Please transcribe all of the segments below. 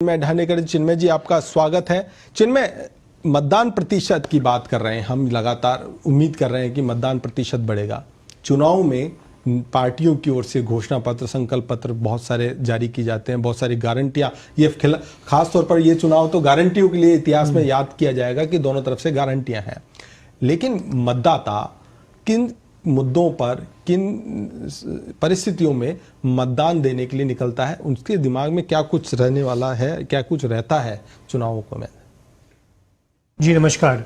मैं ढानेकर चिन्मय जी, आपका स्वागत है। चिन्मय, मतदान प्रतिशत की बात कर रहे हैं हम, लगातार उम्मीद कर रहे हैं कि मतदान प्रतिशत बढ़ेगा। चुनाव में पार्टियों की ओर से घोषणा पत्र, संकल्प पत्र बहुत सारे जारी की जाते हैं, बहुत सारी गारंटियां। ये खास तौर पर ये चुनाव तो गारंटियों के लिए इतिहास में याद किया जाएगा कि दोनों तरफ से गारंटियां हैं। लेकिन मतदाता किन मुद्दों पर, किन परिस्थितियों में मतदान देने के लिए निकलता है, उसके दिमाग में क्या कुछ रहने वाला है, क्या कुछ रहता है चुनावों को में? जी नमस्कार।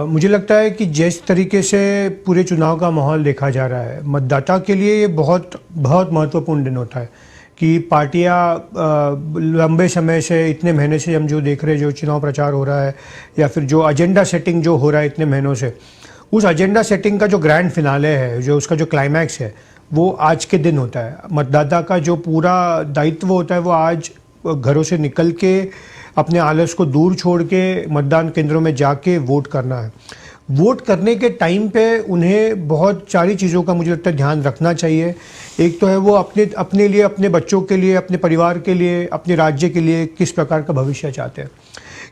मुझे लगता है कि जिस तरीके से पूरे चुनाव का माहौल देखा जा रहा है, मतदाता के लिए ये बहुत महत्वपूर्ण दिन होता है कि पार्टियां लंबे समय से, इतने महीने से हम जो देख रहे हैं, जो चुनाव प्रचार हो रहा है या फिर जो एजेंडा सेटिंग जो हो रहा है इतने महीनों से, उस एजेंडा सेटिंग का जो ग्रैंड फिनाले है, जो उसका जो क्लाइमैक्स है, वो आज के दिन होता है। मतदाता का जो पूरा दायित्व होता है वो आज घरों से निकल के अपने आलस को दूर छोड़ के मतदान केंद्रों में जाके वोट करना है। वोट करने के टाइम पे उन्हें बहुत सारी चीज़ों का मुझे लगता है ध्यान रखना चाहिए। एक तो है वो अपने लिए, अपने बच्चों के लिए, अपने परिवार के लिए, अपने राज्य के लिए किस प्रकार का भविष्य चाहते हैं।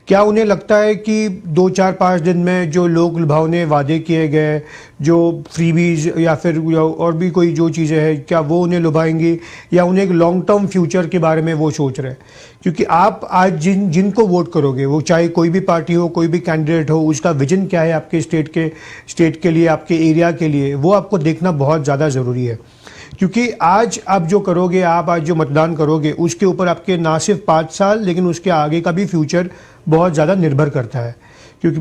क्या उन्हें लगता है कि 2, 4, 5 दिन में जो लोक लुभावने वादे किए गए, जो फ्रीबीज या फिर और भी कोई जो चीज़ें हैं, क्या वो उन्हें लुभाएंगी, या उन्हें एक लॉन्ग टर्म फ्यूचर के बारे में वो सोच रहे हैं? क्योंकि आप आज जिनको वोट करोगे, वो चाहे कोई भी पार्टी हो, कोई भी कैंडिडेट हो, उसका विजन क्या है आपके स्टेट के लिए, आपके एरिया के लिए, वो आपको देखना बहुत ज़्यादा ज़रूरी है। क्योंकि आज आप जो करोगे, आप आज जो मतदान करोगे, उसके ऊपर आपके ना सिर्फ 5 साल लेकिन उसके आगे का भी फ्यूचर बहुत ज़्यादा निर्भर करता है। क्योंकि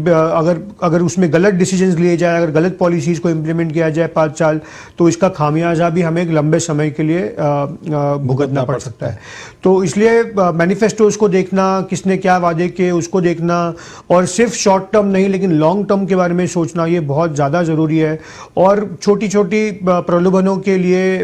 अगर उसमें गलत डिसीजंस लिए जाए, अगर गलत पॉलिसीज़ को इम्प्लीमेंट किया जाए 5 साल, तो इसका खामियाजा भी हमें एक लंबे समय के लिए भुगतना पड़ सकता है। तो इसलिए मैनिफेस्टोज को देखना, किसने क्या वादे किए उसको देखना, और सिर्फ शॉर्ट टर्म नहीं लेकिन लॉन्ग टर्म के बारे में सोचना, ये बहुत ज़्यादा ज़रूरी है। और छोटी छोटी प्रलोभनों के लिए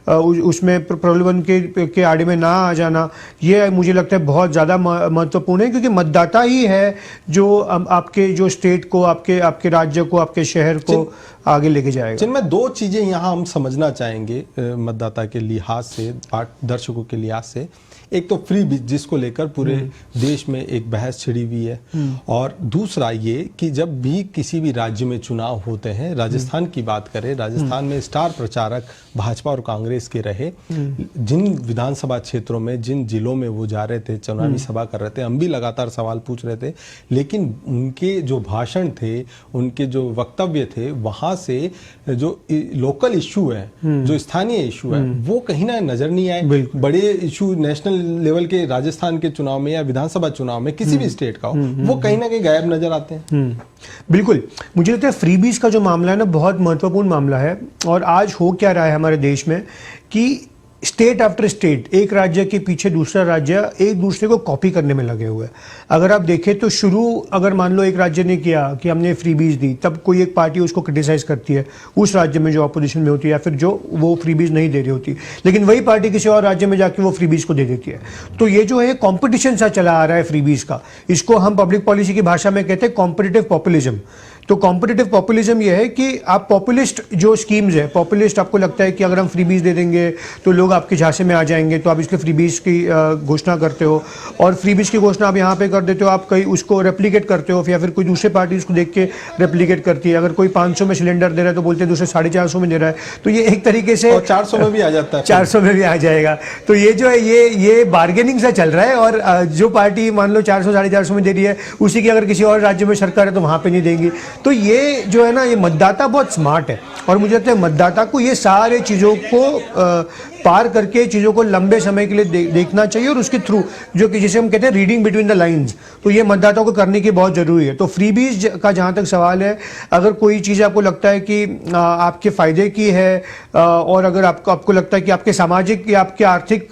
उसमें प्रलोभन के आड़े में ना आ जाना, ये मुझे लगता है बहुत ज़्यादा महत्वपूर्ण है। क्योंकि मतदाता ही है जो आपके जो स्टेट को, आपके राज्य को, आपके शहर को आगे लेके जाएगा। जिनमें 2 चीजें यहाँ हम समझना चाहेंगे मतदाता के लिहाज से, दर्शकों के लिहाज से। एक तो फ्री बीज, जिसको लेकर पूरे देश में एक बहस छिड़ी हुई है, और दूसरा ये कि जब भी किसी भी राज्य में चुनाव होते हैं, राजस्थान की बात करें, राजस्थान में स्टार प्रचारक भाजपा और कांग्रेस के रहे। जिन विधानसभा क्षेत्रों में, जिन जिलों में वो जा रहे थे, चुनावी सभा कर रहे थे, हम भी लगातार सवाल पूछ रहे थे, लेकिन उनके जो भाषण थे, उनके जो वक्तव्य थे, वहां से जो लोकल इशू है, जो स्थानीय इशू है, वो कहीं ना नजर नहीं आए। बड़े इशू नेशनल लेवल के राजस्थान के चुनाव में या विधानसभा चुनाव में किसी भी स्टेट का हो, वो कहीं ना कहीं गायब नजर आते हैं। बिल्कुल, मुझे लगता है फ्रीबीज का जो मामला है ना, बहुत महत्वपूर्ण मामला है। और आज हो क्या रहा है हमारे देश में कि स्टेट आफ्टर स्टेट, एक राज्य के पीछे दूसरा राज्य एक दूसरे को कॉपी करने में लगे हुए हैं। अगर आप देखें तो अगर मान लो एक राज्य ने किया कि हमने फ्रीबीज दी, तब कोई एक पार्टी उसको क्रिटिसाइज करती है उस राज्य में जो अपोजिशन में होती है, या फिर जो वो फ्रीबीज नहीं दे रही होती, लेकिन वही पार्टी किसी और राज्य में जाके वो फ्रीबीज को दे देती है। तो ये जो है कॉम्पिटिशन सा चला आ रहा है फ्रीबीज का, इसको हम पब्लिक पॉलिसी की भाषा में कहते हैं कॉम्पिटिटिव पॉपुलिज्म। तो कॉम्पिटिटिव पॉपुलिज्म ये है कि आप पॉपुलिस्ट जो स्कीम्स है, पॉपुलिस्ट आपको लगता है कि अगर हम फ्रीबीज दे देंगे तो लोग आपके झांसे में आ जाएंगे, तो आप इसलिए फ्रीबीज की घोषणा करते हो, और फ्रीबीज की घोषणा आप यहाँ पे कर देते हो, आप कहीं उसको रेप्लिकेट करते हो, या फिर कोई दूसरी पार्टी उसको देख के रेप्लिकेट करती है। अगर कोई 500 में सिलेंडर दे रहा है तो बोलते हैं दूसरे 450 में दे रहा है। तो ये एक तरीके से 400 में भी आ जाता है, 400 में भी आ जाएगा। तो ये जो है ये बार्गेनिंग सा चल रहा है। और जो पार्टी मान लो 400, 450 में दे रही है, उसी की अगर किसी और राज्य में सरकार है तो वहाँ पे नहीं देंगी। तो ये जो है ना, ये मतदाता बहुत स्मार्ट है, और मुझे लगता है मतदाता को ये सारे चीज़ों को पार करके चीज़ों को लंबे समय के लिए देखना चाहिए, और उसके थ्रू जो कि जिसे हम कहते हैं रीडिंग बिटवीन द लाइंस, तो ये मतदाताओं को करने की बहुत ज़रूरी है। तो फ्रीबीज का जहाँ तक सवाल है, अगर कोई चीज़ आपको लगता है कि आपके फ़ायदे की है, और अगर आपको लगता है कि आपके सामाजिक या आपके आर्थिक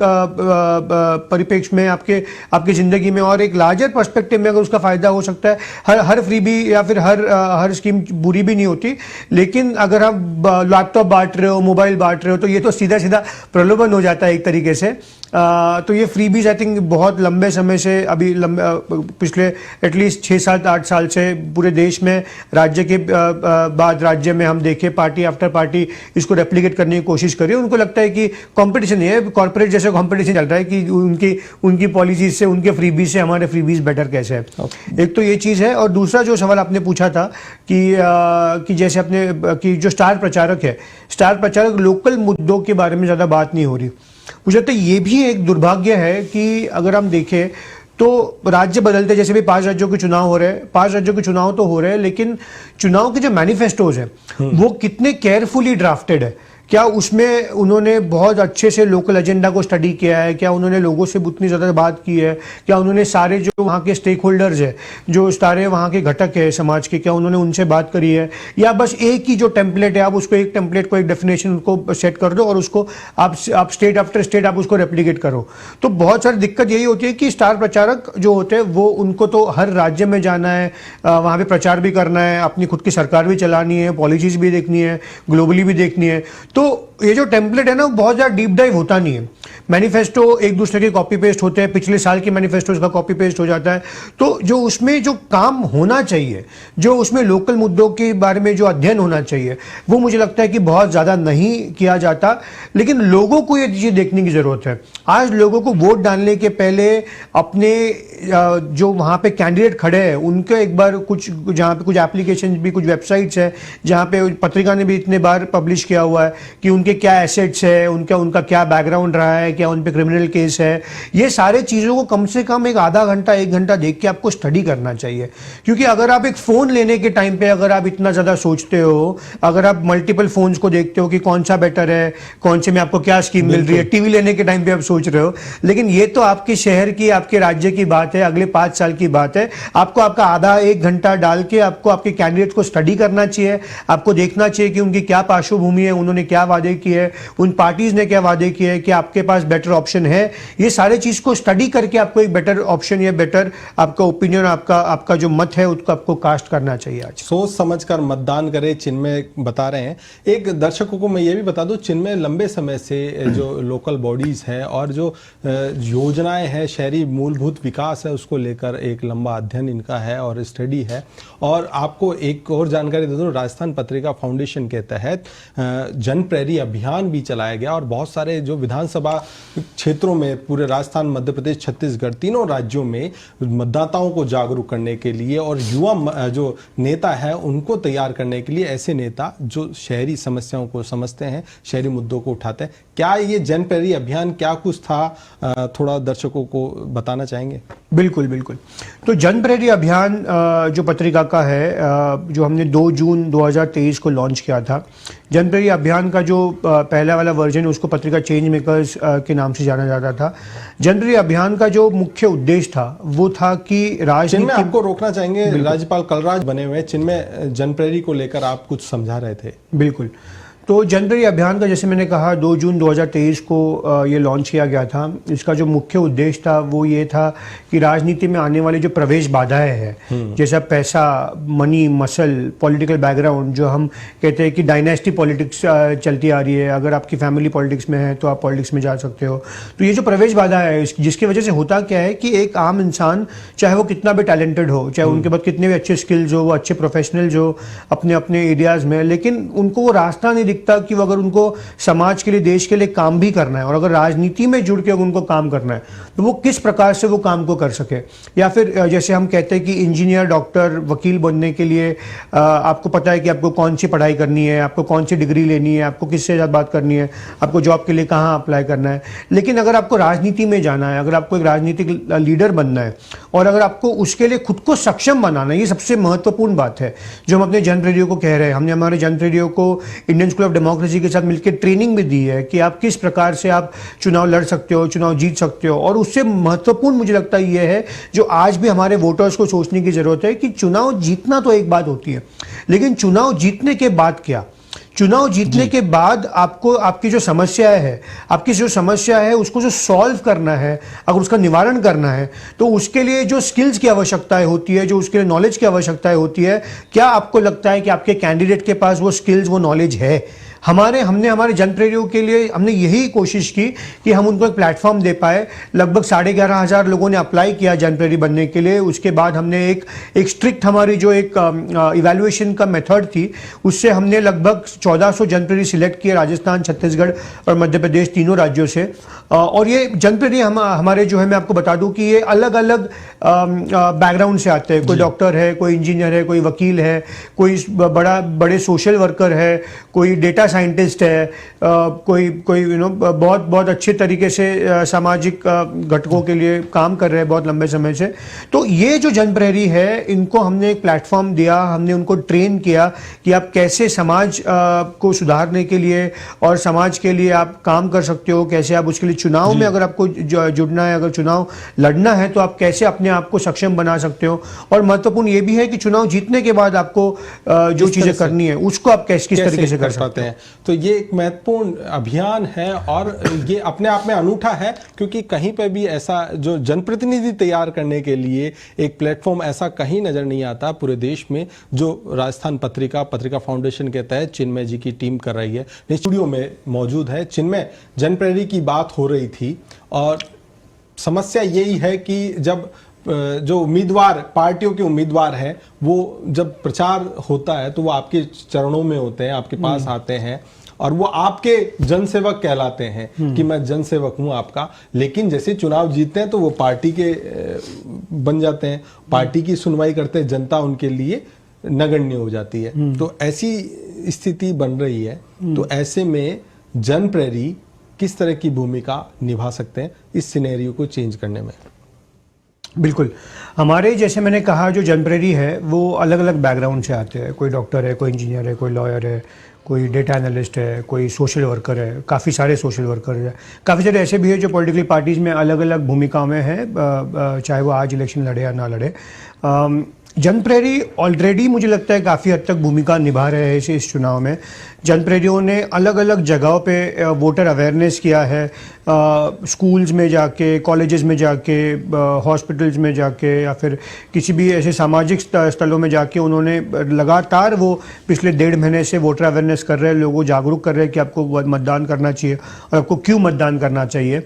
परिप्रेक्ष्य में, आपकी ज़िंदगी में और एक लार्जर पर्सपेक्टिव में अगर उसका फ़ायदा हो सकता है, हर फ्रीबी या फिर हर स्कीम बुरी भी नहीं होती। लेकिन अगर आप लैपटॉप बांट रहे हो, मोबाइल बांट रहे हो, तो ये तो सीधा सीधा प्रलोभन हो जाता है एक तरीके से। तो ये फ्रीबीज आई थिंक बहुत लंबे समय से अभी पिछले एटलीस्ट 6-7-8 साल से पूरे देश में राज्य के बाद राज्य में हम देखें पार्टी आफ्टर पार्टी इसको रेप्लिकेट करने की कोशिश करें। उनको लगता है कि कंपटीशन है, कॉर्पोरेट जैसे कंपटीशन चल रहा है कि उनकी पॉलिसीज से, उनके फ्रीबीज से हमारे फ्रीबीज बेटर कैसे है। एक तो ये चीज़ है, और दूसरा जो सवाल आपने पूछा था कि जैसे अपने कि जो स्टार प्रचारक लोकल मुद्दों के बारे में ज़्यादा बात नहीं हो रही। मुझे लगता है ये भी एक दुर्भाग्य है कि अगर हम देखें तो राज्य बदलते, जैसे भी 5 राज्यों के चुनाव हो रहे हैं, 5 राज्यों के चुनाव तो हो रहे हैं, लेकिन चुनाव के जो मैनिफेस्टोज हैं वो कितने केयरफुली ड्राफ्टेड है। क्या उसमें उन्होंने बहुत अच्छे से लोकल एजेंडा को स्टडी किया है? क्या उन्होंने लोगों से उतनी ज़्यादा बात की है? क्या उन्होंने सारे जो वहाँ के स्टेक होल्डर्स है, जो सारे वहाँ के घटक है समाज के, क्या उन्होंने उनसे बात करी है? या बस एक ही जो टेम्पलेट है, आप उसको एक टेम्पलेट को, एक डेफिनेशन उनको सेट कर दो और उसको आप स्टेट आफ्टर स्टेट आप उसको रेप्लिकेट करो। तो बहुत सारी दिक्कत यही होती है कि स्टार प्रचारक जो होते हैं वो, उनको तो हर राज्य में जाना है, वहाँ पर प्रचार भी करना है, अपनी खुद की सरकार भी चलानी है, पॉलिसीज भी देखनी है, ग्लोबली भी देखनी है। तो ये जो टेम्पलेट है ना, बहुत ज़्यादा डीप डाइव होता नहीं है। मैनिफेस्टो एक दूसरे के कॉपी पेस्ट होते हैं, पिछले साल के मैनिफेस्टोज का कॉपी पेस्ट हो जाता है। तो जो उसमें जो काम होना चाहिए, जो उसमें लोकल मुद्दों के बारे में जो अध्ययन होना चाहिए, वो मुझे लगता है कि बहुत ज़्यादा नहीं किया जाता। लेकिन लोगों को ये चीज़ देखने की ज़रूरत है। आज लोगों को वोट डालने के पहले अपने जो वहाँ पे कैंडिडेट खड़े हैं उनके एक बार कुछ, जहाँ पे कुछ एप्लीकेशन भी, कुछ वेबसाइट्स है जहाँ पे पत्रिका ने भी इतने बार पब्लिश किया हुआ है कि उनके क्या एसेट्स है, उनका क्या बैकग्राउंड रहा है, क्या उन पे क्रिमिनल केस है। ये सारे चीज़ों को कम से कम एक आधा घंटा 1 घंटा देख के आपको स्टडी करना चाहिए। क्योंकि अगर आप एक फ़ोन लेने के टाइम पे अगर आप इतना ज़्यादा सोचते हो, अगर आप मल्टीपल फ़ोन्स को देखते हो कि कौन सा बेटर है, कौन से में आपको क्या स्कीम मिल रही है, टीवी लेने के टाइम पे आप सोच रहे हो, लेकिन ये तो आपके शहर की, आपके राज्य की बात है, अगले 5 साल की बात है। आपको आपका आधा 1 घंटा डाल के आपको आपके कैंडिडेट को स्टडी करना चाहिए। आपको देखना चाहिए कि उनकी क्या पार्श्वभूमि है, उन्होंने क्या वादे किए है, उन पार्टीज ने क्या वादे किए हैं, कि आपके पास बेटर ऑप्शन है। ये सारे चीज को स्टडी करके आपको एक बेटर ऑप्शन या बेटर आपका ओपिनियन, आपका जो मत है उसको आपको कास्ट करना चाहिए। आज सोच समझकर मतदान करें, चिन्मय बता रहे हैं। एक दर्शकों को मैं ये भी बता दूं, चिन्मय लंबे समय से जो लोकल बॉडीज है और जो योजनाएं हैं, शहरी मूलभूत विकास है, उसको लेकर एक लंबा अध्ययन इनका है और स्टडी है। और आपको एक और जानकारी दे दूं, राजस्थान पत्रिका फाउंडेशन के तहत जन प्रेरी अभियान भी चलाया गया और बहुत सारे जो विधानसभा क्षेत्रों में, पूरे राजस्थान, मध्य प्रदेश, छत्तीसगढ़, तीनों राज्यों में मतदाताओं को जागरूक करने के लिए और युवा जो नेता है उनको तैयार करने के लिए, ऐसे नेता जो शहरी समस्याओं को समझते हैं, शहरी मुद्दों को उठाते हैं। क्या ये जन प्रेरी अभियान क्या कुछ था, थोड़ा दर्शकों को बताना चाहेंगे? बिल्कुल बिल्कुल। तो जन प्रेरी अभियान जो पत्रिका का है, जो हमने 2 जून 2023 को लॉन्च किया था। जन प्रेरी अभियान का जो पहला वाला वर्जन है उसको पत्रिका चेंज मेकर्स के नाम से जाना जाता था। जन प्रेरी अभियान का जो मुख्य उद्देश्य था वो था कि राजनीति में, आपको रोकना चाहेंगे, राज्यपाल कलराज बने हुए, जिनमें जन प्रेरी को लेकर आप कुछ समझा रहे थे। बिल्कुल। तो जन प्रेरी अभियान का, जैसे मैंने कहा, 2 जून 2023 को ये लॉन्च किया गया था। इसका जो मुख्य उद्देश्य था वो ये था कि राजनीति में आने वाली जो प्रवेश बाधाएं हैं, जैसा पैसा, मनी, मसल, पॉलिटिकल बैकग्राउंड, जो हम कहते हैं कि डायनेस्टी पॉलिटिक्स चलती आ रही है, अगर आपकी फैमिली पॉलिटिक्स में है तो आप पॉलिटिक्स में जा सकते हो। तो ये जो प्रवेश बाधा है, जिसकी वजह से होता क्या है कि एक आम इंसान, चाहे वो कितना भी टैलेंटेड हो, चाहे उनके पास कितने भी अच्छे स्किल्स हो, वो अच्छे प्रोफेशनल्स हो अपने अपने एरियाज़ में, लेकिन उनको वो रास्ता नहीं कि वो अगर उनको समाज के लिए, देश के लिए काम भी करना है और अगर राजनीति में जुड़ के अगर उनको काम करना है तो वो किस प्रकार से वो काम को कर सके। या फिर जैसे हम कहते हैं कि इंजीनियर, डॉक्टर, वकील बनने के लिए आपको पता है कि आपको कौन सी पढ़ाई करनी है, आपको कौन सी डिग्री लेनी है, आपको किससे ज़्यादा बात करनी है, आपको जॉब के लिए कहाँ अप्लाई करना है। लेकिन अगर आपको राजनीति में जाना है, अगर आपको एक राजनीतिक लीडर बनना है और अगर आपको उसके लिए खुद को सक्षम बनाना है, ये सबसे महत्वपूर्ण बात है जो हम अपने जन रेडियो को कह रहे हैं। हमने हमारे जन रेडियो को इंडियन स्कूल ऑफ डेमोक्रेसी के साथ मिलकर ट्रेनिंग भी दी है कि आप किस प्रकार से आप चुनाव लड़ सकते हो, चुनाव जीत सकते हो। और उससे महत्वपूर्ण मुझे लगता है ये है, जो आज भी हमारे वोटर्स को सोचने की जरूरत है कि चुनाव जीतना तो एक बात होती है, लेकिन चुनाव जीतने के बाद क्या, चुनाव जीतने के बाद आपको आपकी जो समस्या है, आपकी जो समस्या है उसको जो सॉल्व करना है, अगर उसका निवारण करना है तो उसके लिए जो स्किल्स की आवश्यकताएं होती है, जो उसके लिए नॉलेज की आवश्यकताएं होती है, क्या आपको लगता है कि आपके कैंडिडेट के पास वो स्किल्स, वो नॉलेज है? हमने हमारे जनप्रहरियों के लिए हमने यही कोशिश की कि हम उनको एक प्लेटफॉर्म दे पाए। लगभग 11,500 लोगों ने अप्लाई किया जनप्रहरी बनने के लिए। उसके बाद हमने एक स्ट्रिक्ट हमारी जो एक इवैल्यूएशन का मेथड थी, उससे हमने लगभग 1400 जनप्रहरी सिलेक्ट किए, राजस्थान, छत्तीसगढ़ और मध्य प्रदेश, तीनों राज्यों से। और ये जनप्रहरी हमारे जो है, मैं आपको बता दूं कि ये अलग अलग बैकग्राउंड से आते हैं। कोई डॉक्टर है, कोई इंजीनियर है, कोई वकील है, कोई बड़े सोशल वर्कर है, कोई डेटा साइंटिस्ट है, कोई बहुत बहुत अच्छे तरीके से सामाजिक घटकों के लिए काम कर रहे हैं बहुत लंबे समय से। तो ये जो जनप्रहरी है, इनको हमने एक प्लेटफॉर्म दिया, हमने उनको ट्रेन किया कि आप कैसे समाज को सुधारने के लिए और समाज के लिए आप काम कर सकते हो, कैसे आप उसके लिए चुनाव में अगर आपको जुड़ना है, अगर चुनाव लड़ना है तो आप कैसे अपने आप को सक्षम बना सकते हो। और महत्वपूर्ण ये भी है कि चुनाव जीतने के बाद आपको जो चीजें करनी है उसको आप किस तरीके से कर सकते हैं। तो ये एक महत्वपूर्ण अभियान है और ये अपने आप में अनूठा है, क्योंकि कहीं पे भी ऐसा जो जनप्रतिनिधि तैयार करने के लिए एक प्लेटफॉर्म ऐसा कहीं नजर नहीं आता पूरे देश में, जो राजस्थान पत्रिका फाउंडेशन के तहत चिन्मय जी की टीम कर रही है। स्टूडियो में मौजूद है चिन्मय। जनप्रहरी की बात हो रही थी और समस्या यही है कि जब जो उम्मीदवार, पार्टियों के उम्मीदवार हैं, वो जब प्रचार होता है तो वो आपके चरणों में होते हैं, आपके पास आते हैं और वो आपके जनसेवक कहलाते हैं कि मैं जनसेवक हूं आपका। लेकिन जैसे चुनाव जीतते हैं तो वो पार्टी के बन जाते हैं, पार्टी की सुनवाई करते हैं, जनता उनके लिए नगण्य हो जाती है। तो ऐसी स्थिति बन रही है। तो ऐसे में जनप्रहरी किस तरह की भूमिका निभा सकते हैं इस सिनेरियो को चेंज करने में? बिल्कुल, हमारे जैसे मैंने कहा जो जनप्रहरी है वो अलग अलग बैकग्राउंड से आते हैं। कोई डॉक्टर है, कोई इंजीनियर है, कोई लॉयर है, कोई डेटा एनालिस्ट है, कोई सोशल वर्कर है, काफ़ी सारे सोशल वर्कर हैं, काफ़ी सारे ऐसे भी हैं जो पॉलिटिकल पार्टीज़ में अलग अलग भूमिकाओं में हैं, चाहे वो आज इलेक्शन लड़े या ना लड़े। जनप्रहरी ऑलरेडी मुझे लगता है काफ़ी हद तक भूमिका निभा रहे हैं इस चुनाव में। जनप्रहरियों ने अलग अलग जगहों पे वोटर अवेयरनेस किया है, स्कूल्स में जाके, कॉलेजेस में जाके, हॉस्पिटल्स में जाके या फिर किसी भी ऐसे सामाजिक स्थलों में जाके उन्होंने लगातार वो पिछले 1.5 महीने से वोटर अवेयरनेस कर रहे हैं, लोगों को जागरूक कर रहे हैं कि आपको मतदान करना चाहिए और आपको क्यों मतदान करना चाहिए।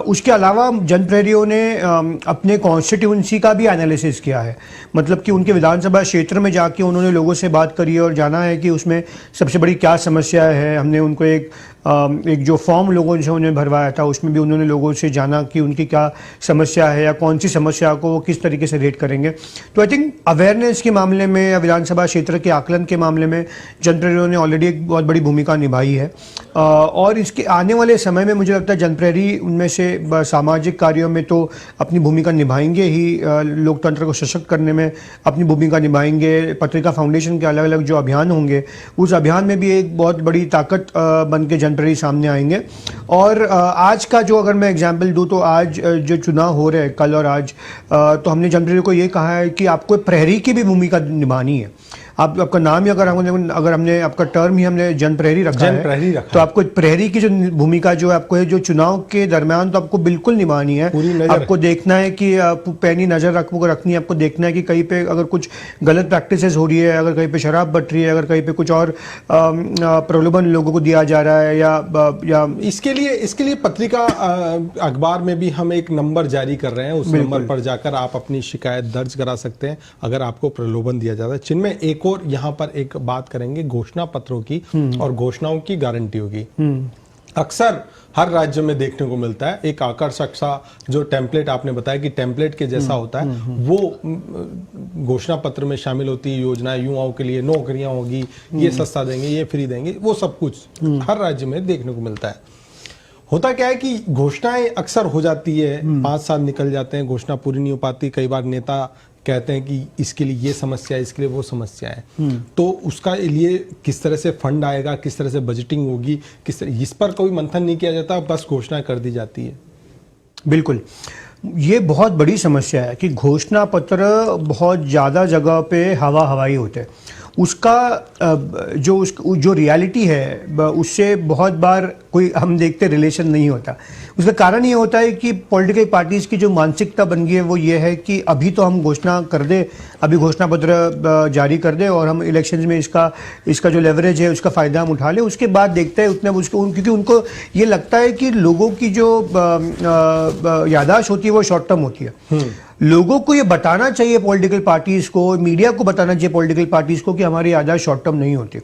उसके अलावा जनप्रहरियों ने अपने कॉन्स्टिट्यूंसी का भी एनालिसिस किया है, मतलब कि उनके विधानसभा क्षेत्र में जाके उन्होंने लोगों से बात करी और जाना है कि उसमें सबसे बड़ी क्या समस्या है। हमने उनको एक जो फॉर्म लोगों से उन्हें भरवाया था उसमें भी उन्होंने लोगों से जाना कि उनकी क्या समस्या है या कौन सी समस्या को वो किस तरीके से रेट करेंगे। तो आई थिंक अवेयरनेस के मामले में या विधानसभा क्षेत्र के आकलन के मामले में जनप्रहरियों ने ऑलरेडी एक बहुत बड़ी भूमिका निभाई है। और इसके आने वाले समय में मुझे लगता है जनप्रहरी उनमें से सामाजिक कार्यों में तो अपनी भूमिका निभाएंगे ही, लोकतंत्र को सशक्त करने में अपनी भूमिका निभाएंगे। पत्रिका फाउंडेशन के अलग अलग जो अभियान होंगे उस अभियान में भी एक बहुत बड़ी ताकत बन के जनप्रहरी सामने आएंगे। और आज का जो अगर मैं एग्जांपल दूं तो आज जो चुनाव हो रहे हैं कल और आज, तो हमने जनप्रहरी को ये कहा है कि आपको प्रहरी की भी भूमिका निभानी है। आपका नाम ही अगर हमने आपका टर्म ही हमने जनप्रहरी रखा है तो आपको प्रहरी की जो भूमिका जो आपको है जो चुनाव के दरमियान तो आपको बिल्कुल निभानी है। आपको देखना है कि पैनी नजर रखनी है, आपको देखना है कि कहीं पे अगर कुछ गलत प्रैक्टिसेस हो रही है, अगर कहीं पे शराब बट रही है, अगर कहीं पे कुछ और प्रलोभन लोगों को दिया जा रहा है या इसके लिए पत्रिका अखबार में भी हम एक नंबर जारी कर रहे हैं, उस नंबर पर जाकर आप अपनी शिकायत दर्ज करा सकते हैं अगर आपको प्रलोभन दिया जाता है। चिन्मय, एक और यहाँ पर एक बात करेंगे घोषणा पत्रों की और घोषणाओं की गारंटियों की। अक्सर हर राज्य में देखने को मिलता है एक आकर्षक सा जो टेम्पलेट आपने बताया कि टेम्पलेट के जैसा होता है, वो घोषणा पत्र में शामिल होती है योजनाएं, युवाओं के लिए नौकरियां होगी, ये सस्ता देंगे, ये फ्री देंगे, वो सब कुछ हर राज्य में देखने को मिलता है। होता क्या है कि घोषणाएं अक्सर हो जाती है, 5 साल निकल जाते हैं, घोषणा पूरी नहीं हो पाती। कई बार नेता कहते हैं कि इसके लिए ये समस्या है, इसके लिए वो समस्या है, तो उसका लिए किस तरह से फंड आएगा, किस तरह से बजटिंग होगी, किस तरह, इस पर कोई मंथन नहीं किया जाता, बस घोषणा कर दी जाती है। बिल्कुल, ये बहुत बड़ी समस्या है कि घोषणा पत्र बहुत ज़्यादा जगह पे हवाई होते हैं। उसका जो रियलिटी है उससे बहुत बार कोई हम देखते रिलेशन नहीं होता। उसका कारण ये होता है कि पॉलिटिकल पार्टीज़ की जो मानसिकता बन गई है वो ये है कि अभी तो हम घोषणा कर दे, अभी घोषणा पत्र जारी कर दे और हम इलेक्शंस में इसका जो लेवरेज है उसका फ़ायदा हम उठा लें, उसके बाद देखते हैं उतने क्योंकि उनको ये लगता है कि लोगों की जो याददाश्त होती है वो शॉर्ट टर्म होती है। लोगों को ये बताना चाहिए पॉलिटिकल पार्टीज को, मीडिया को बताना चाहिए पॉलिटिकल पार्टीज को कि हमारी याददाश्त शॉर्ट टर्म नहीं होती।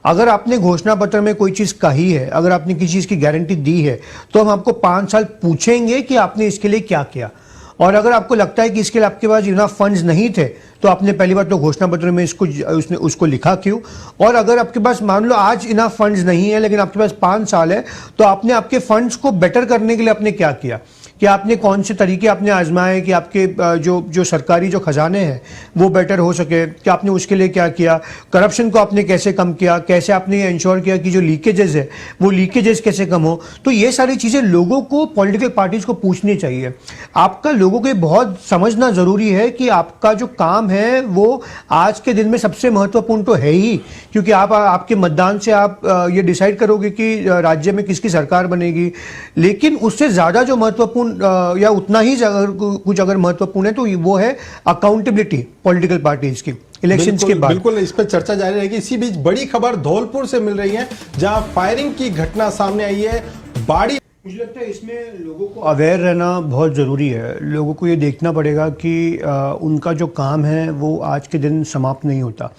अगर आपने घोषणा पत्र में कोई चीज़ कही है, अगर आपने किसी चीज़ की गारंटी दी है, तो हम आपको 5 साल पूछेंगे कि आपने इसके लिए क्या किया। और अगर आपको लगता है कि इसके लिए आपके पास इनफ फंड्स नहीं थे, तो आपने पहली बार तो घोषणा पत्र में उसको लिखा क्यों। और अगर आपके पास मान लो आज इनफ फंड्स नहीं है लेकिन आपके पास 5 साल है, तो आपने आपके फंड्स को बेटर करने के लिए आपने क्या किया, कि आपने कौन से तरीके आपने आजमाए कि आपके जो सरकारी जो खजाने हैं वो बेटर हो सके, कि आपने उसके लिए क्या किया, करप्शन को आपने कैसे कम किया, कैसे आपने ये इंश्योर किया कि जो लीकेजेस है वो लीकेजेस कैसे कम हो। तो ये सारी चीज़ें लोगों को, पॉलिटिकल पार्टीज को पूछनी चाहिए। आपका लोगों को बहुत समझना ज़रूरी है कि आपका जो काम है वो आज के दिन में सबसे महत्वपूर्ण तो है ही, क्योंकि आपके मतदान से आप ये डिसाइड करोगे कि राज्य में किसकी सरकार बनेगी। लेकिन उससे ज़्यादा जो महत्वपूर्ण या उतना ही कुछ अगर महत्वपूर्ण है तो वो है अकाउंटेबिलिटी पॉलिटिकल पार्टीज की इलेक्शंस के बाद। बिल्कुल, इस पर चर्चा जारी रहेगी। इसी बीच बड़ी खबर धौलपुर से मिल रही है, जहां फायरिंग की घटना सामने आई है। बाड़ी, मुझे लगता है इसमें लोगों को अवेयर रहना बहुत ज़रूरी है। लोगों को ये देखना पड़ेगा कि उनका जो काम है वो आज के दिन समाप्त नहीं होता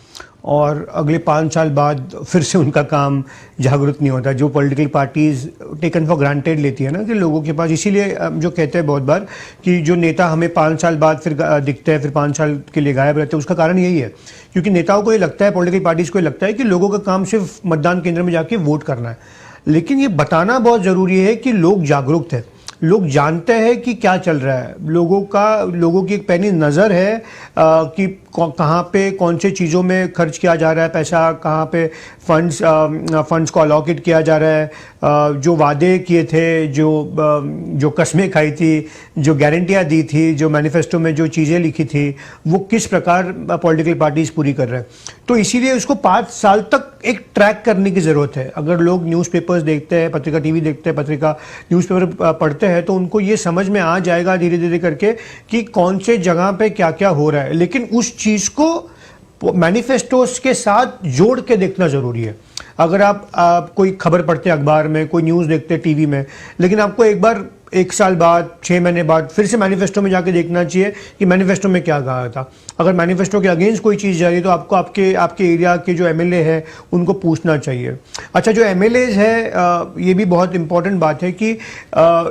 और अगले 5 साल बाद फिर से उनका काम जागरूक नहीं होता। जो political parties taken for granted लेती है ना कि लोगों के पास, इसीलिए जो कहते हैं बहुत बार कि जो नेता हमें 5 साल बाद फिर दिखते हैं, फिर 5 साल के लिए गायब रहते हैं, उसका कारण यही है क्योंकि नेताओं को ये लगता है, पॉलिटिकल पार्टीज को ये लगता है कि लोगों का काम सिर्फ मतदान केंद्र में जाके वोट करना है। लेकिन ये बताना बहुत ज़रूरी है कि लोग जागरूक थे, लोग जानते हैं कि क्या चल रहा है, लोगों की एक पैनी नज़र है कि कहाँ पे कौन से चीज़ों में खर्च किया जा रहा है पैसा, कहाँ पे फंड्स को अलॉकेट किया जा रहा है, जो वादे किए थे, जो कस्में खाई थी, जो गारंटियाँ दी थी, जो मैनिफेस्टो में जो चीज़ें लिखी थी, वो किस प्रकार पॉलिटिकल पार्टीज पूरी कर रहे हैं। तो इसीलिए उसको 5 साल तक एक ट्रैक करने की ज़रूरत है। अगर लोग न्यूज़पेपर्स देखते हैं, पत्रिका टीवी देखते हैं, न्यूज़पेपर पढ़ते हैं, तो उनको ये समझ में आ जाएगा धीरे धीरे करके कि कौन से जगह पे क्या क्या हो रहा है। लेकिन उस चीज़ को मैनिफेस्टोस के साथ जोड़ के देखना ज़रूरी है। अगर आप कोई खबर पढ़ते हैं अखबार में, कोई न्यूज़ देखते हैं टीवी में, लेकिन आपको एक बार 1 साल बाद, 6 महीने बाद फिर से मैनिफेस्टो में जाके देखना चाहिए कि मैनिफेस्टो में क्या कहा था। अगर मैनिफेस्टो के अगेंस्ट कोई चीज़ जा रही है तो आपको आपके एरिया के जो एमएलए है उनको पूछना चाहिए। अच्छा, जो एमएलएज है, ये भी बहुत इंपॉर्टेंट बात है कि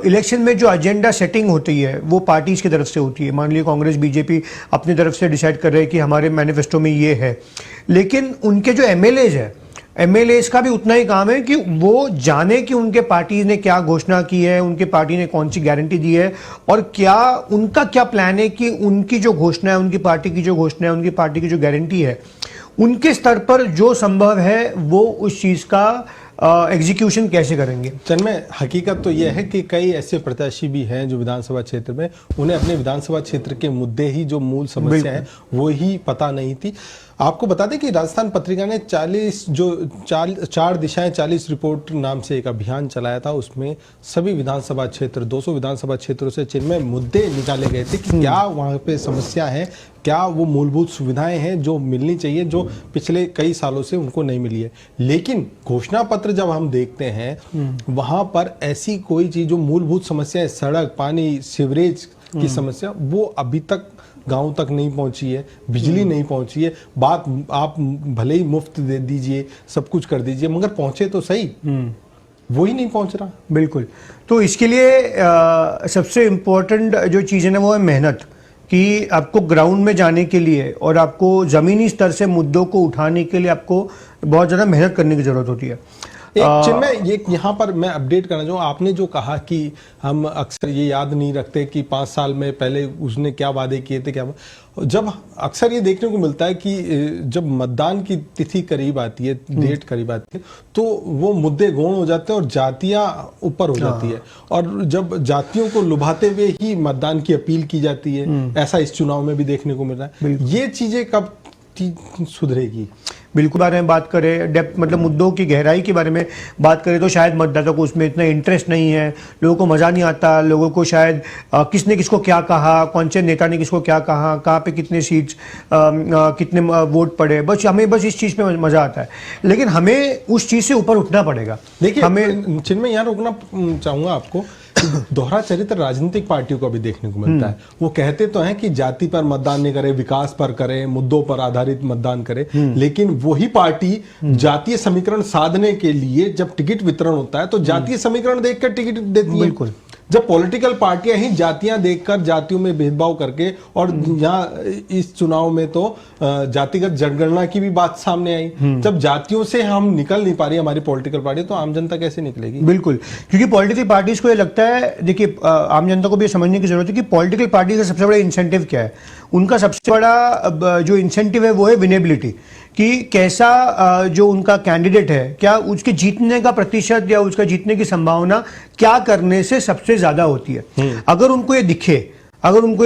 इलेक्शन में जो एजेंडा सेटिंग होती है वो पार्टीज़ की तरफ से होती है। मान लीजिए कांग्रेस, बीजेपी अपनी तरफ से डिसाइड कर रहे हैं कि हमारे मैनिफेस्टो में ये है, लेकिन उनके जो एमएलएज है, एमएलएज का भी उतना ही काम है कि वो जाने कि उनके पार्टी ने क्या घोषणा की है, उनके पार्टी ने कौन सी गारंटी दी है और उनका क्या प्लान है कि उनकी जो घोषणा है, उनकी पार्टी की जो घोषणा है, उनकी पार्टी की जो गारंटी है, उनके स्तर पर जो संभव है वो उस चीज़ का एग्जीक्यूशन कैसे करेंगे। चन्मय, हकीकत तो यह है कि कई ऐसे प्रत्याशी भी हैं जो विधानसभा क्षेत्र में, उन्हें अपने विधानसभा क्षेत्र के मुद्दे ही, जो मूल समस्या है वो ही पता नहीं थी। आपको बता दें कि राजस्थान पत्रिका ने 4 दिशाएं 40 रिपोर्ट नाम से एक अभियान चलाया था। उसमें सभी विधानसभा क्षेत्र, 200 विधानसभा क्षेत्रों से चिन्मय मुद्दे निकाले गए थे कि क्या वहाँ पे समस्या है, क्या वो मूलभूत सुविधाएं हैं जो मिलनी चाहिए, जो पिछले कई सालों से उनको नहीं मिली है। लेकिन घोषणा पत्र जब हम देखते हैं वहां पर ऐसी कोई चीज जो मूलभूत समस्याएं, सड़क, पानी, सीवरेज की समस्या, वो अभी तक गांव तक नहीं पहुंची है, बिजली नहीं पहुंची है। बात आप भले ही मुफ्त दे दीजिए, सब कुछ कर दीजिए, मगर पहुंचे तो सही, वो ही नहीं पहुंच रहा। बिल्कुल, तो इसके लिए सबसे इम्पोर्टेंट जो चीज़ है ना वो है मेहनत, कि आपको ग्राउंड में जाने के लिए और आपको ज़मीनी स्तर से मुद्दों को उठाने के लिए आपको बहुत ज़्यादा मेहनत करने की ज़रूरत होती है। एक चिन्मय, ये यहाँ पर मैं अपडेट करना चाहूँ, आपने जो कहा कि हम अक्सर ये याद नहीं रखते कि 5 साल में पहले उसने क्या वादे किए थे, क्या जब अक्सर ये देखने को मिलता है कि जब मतदान की तिथि करीब आती है, डेट करीब आती है, तो वो मुद्दे गौण हो जाते हैं और जातियां ऊपर हो जाती है, और जब जातियों को लुभाते हुए ही मतदान की अपील की जाती है, ऐसा इस चुनाव में भी देखने को मिल रहा है। ये चीजें कब चीज सुधरेगी। बिल्कुल बारे में बात करें, डेप्थ मतलब मुद्दों की गहराई के बारे में बात करें तो शायद मतदाता को उसमें इतना इंटरेस्ट नहीं है, लोगों को मज़ा नहीं आता, लोगों को शायद किसने किसको क्या कहा, कौन से नेता ने किसको क्या कहा, कहाँ पे कितने सीट्स, कितने वोट पड़े, बस हमें बस इस चीज़ पे मज़ा आता है। लेकिन हमें उस चीज़ से ऊपर उठना पड़ेगा। देखिए, हमें चिन्मय यहाँ रोकना चाहूंगा आपको, दोहरा चरित्र राजनीतिक पार्टियों को भी देखने को मिलता है। वो कहते तो हैं कि जाति पर मतदान नहीं करे, विकास पर करे, मुद्दों पर आधारित मतदान करे, लेकिन वही पार्टी जातीय समीकरण साधने के लिए जब टिकट वितरण होता है तो जातीय समीकरण देखकर टिकट देती है। बिल्कुल। जब पॉलिटिकल पार्टियां ही जातियां देखकर, जातियों में भेदभाव करके, और यहाँ इस चुनाव में तो जातिगत जनगणना की भी बात सामने आई, जब जातियों से हम निकल नहीं पा रही हमारी पॉलिटिकल पार्टी, तो आम जनता कैसे निकलेगी? बिल्कुल, क्योंकि पॉलिटिकल पार्टीज को ये लगता है, देखिए आम जनता को भी समझने की जरूरत है कि पॉलिटिकल पार्टी का सबसे बड़ा इंसेंटिव क्या है। उनका सबसे बड़ा जो इंसेंटिव है वो है विनेबिलिटी, कि कैसा जो उनका कैंडिडेट है, क्या उसके जीतने का प्रतिशत या उसका जीतने की संभावना क्या करने से सबसे ज्यादा होती है। अगर उनको ये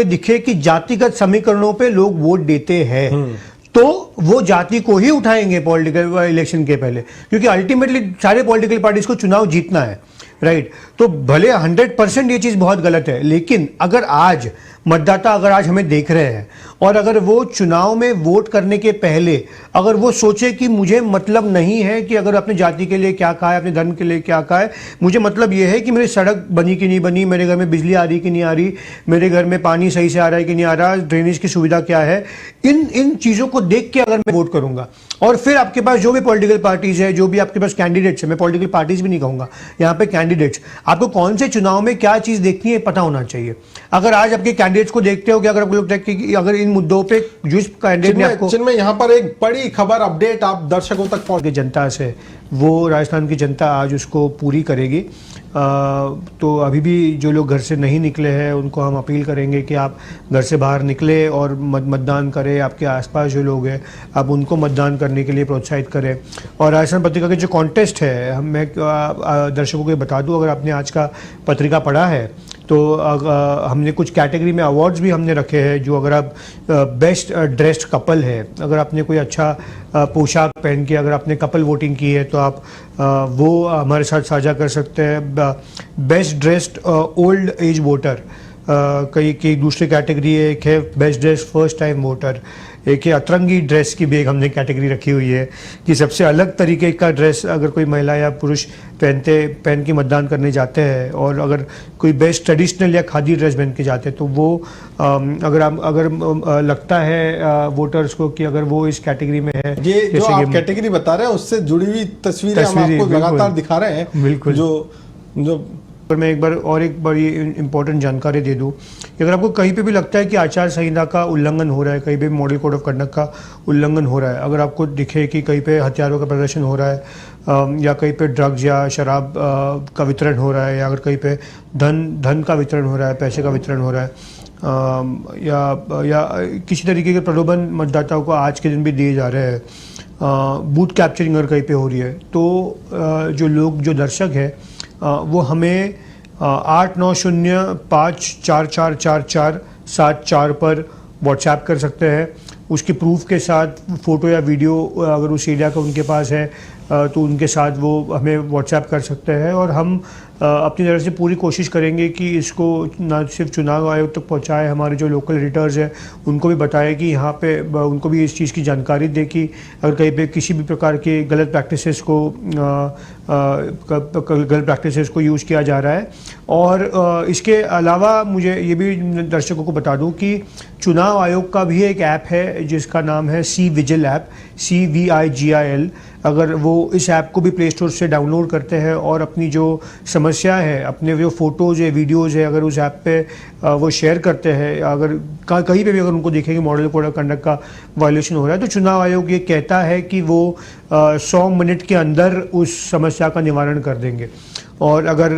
दिखे कि जातिगत समीकरणों पे लोग वोट देते हैं, तो वो जाति को ही उठाएंगे पॉलिटिकल इलेक्शन के पहले, क्योंकि अल्टीमेटली सारे पॉलिटिकल पार्टीज को चुनाव जीतना है, राइट। तो भले 100% ये चीज बहुत गलत है, लेकिन अगर आज मतदाता अगर हमें देख रहे हैं और अगर वो चुनाव में वोट करने के पहले अगर वो सोचे कि मुझे मतलब नहीं है कि अगर अपनी जाति के लिए क्या कहा है, अपने धर्म के लिए क्या कहा है, मुझे मतलब ये है कि मेरी सड़क बनी कि नहीं बनी, मेरे घर में बिजली आ रही कि नहीं आ रही, मेरे घर में पानी सही से आ रहा है कि नहीं आ रहा, ड्रेनेज की सुविधा क्या है, इन चीज़ों को देख के अगर मैं वोट करूंगा, और फिर आपके पास जो भी पॉलिटिकल पार्टीज है, जो भी आपके पास कैंडिडेट्स है, मैं पॉलिटिकल पार्टीज भी नहीं कहूंगा, यहाँ पे कैंडिडेट्स, आपको कौन से चुनाव में क्या चीज़ देखनी है पता होना चाहिए। अगर आज आपके कैंडिडेट्स को देखते हो कि अगर आपको लगता है कि अगर इन मुद्दों पे जिस कैंडिडेट ने आपको, चिन्मय यहाँ पर एक बड़ी खबर अपडेट आप दर्शकों तक पहुंच की जनता से, वो राजस्थान की जनता आज उसको पूरी करेगी। तो अभी भी जो लोग घर से नहीं निकले हैं उनको हम अपील करेंगे कि आप घर से बाहर निकले और मतदान करें। आपके आसपास जो लोग हैं आप उनको मतदान करने के लिए प्रोत्साहित करें। और राजस्थान पत्रिका के जो कॉन्टेस्ट है, मैं दर्शकों को बता दूं, अगर आपने आज का पत्रिका पढ़ा है तो हमने कुछ कैटेगरी में अवार्ड्स भी हमने रखे हैं। जो अगर आप बेस्ट ड्रेस्ड कपल है, अगर आपने कोई अच्छा पोशाक पहन के अगर आपने कपल वोटिंग की है तो आप वो हमारे साथ साझा कर सकते हैं। Best dressed old age voter कई दूसरी कैटेगरी है। एक है best dress first time voter, एक है अतरंगी ड्रेस की भी एक हमने कैटेगरी रखी हुई है कि सबसे अलग तरीके का ड्रेस अगर कोई महिला या पुरुष पहन के मतदान करने जाते हैं, और अगर कोई बेस्ट ट्रेडिशनल या खादी ड्रेस पहन के जाते हैं तो वो अगर लगता है वोटर्स को कि अगर वो इस कैटेगरी में है। ये जो आप कैटेगरी बता रहे हैं उससे जुड़ी हुई तस्वीरें हम आपको लगातार दिखा रहे हैं। बिल्कुल। जो मैं एक बड़ी इंपॉर्टेंट जानकारी दे दूं कि अगर आपको कहीं पे भी लगता है कि आचार संहिता का उल्लंघन हो रहा है, कहीं पे मॉडल कोड ऑफ कंडक्ट का उल्लंघन हो रहा है, अगर आपको दिखे कि कहीं पे हथियारों का प्रदर्शन हो रहा है या कहीं पे ड्रग्स या शराब का वितरण हो रहा है, या अगर कहीं पे धन का वितरण हो रहा है, पैसे का वितरण हो रहा है, या किसी तरीके के प्रलोभन मतदाताओं को आज के दिन भी दिए जा रहे हैं, बूथ कैप्चरिंग अगर कहीं पे हो रही है, तो जो दर्शक है वो हमें 8905444474 पर व्हाट्सएप कर सकते हैं। उसके प्रूफ के साथ फ़ोटो या वीडियो अगर उस एरिया का उनके पास है तो उनके साथ वो हमें व्हाट्सएप कर सकते हैं, और हम अपनी तरफ से पूरी कोशिश करेंगे कि इसको न सिर्फ चुनाव आयोग तक पहुंचाए, हमारे जो लोकल एडिटर्स हैं उनको भी बताएं कि यहाँ पे उनको भी इस चीज़ की जानकारी दे कि अगर कहीं पे किसी भी प्रकार के गलत प्रैक्टिसेस को यूज़ किया जा रहा है। और इसके अलावा मुझे ये भी दर्शकों को बता दूं कि चुनाव आयोग का भी एक ऐप है जिसका नाम है CVigil ऐप, CVIGIL। अगर वो इस ऐप को भी प्ले स्टोर से डाउनलोड करते हैं और अपनी जो समस्या है, अपने जो फ़ोटोज़ है, वीडियोज़ है, अगर उस ऐप पे वो शेयर करते हैं, अगर कहीं पे भी अगर उनको देखें कि मॉडल कोड ऑफ कंडक्ट का वायलेशन हो रहा है, तो चुनाव आयोग ये कहता है कि वो 100 मिनट के अंदर उस समस्या का निवारण कर देंगे। और अगर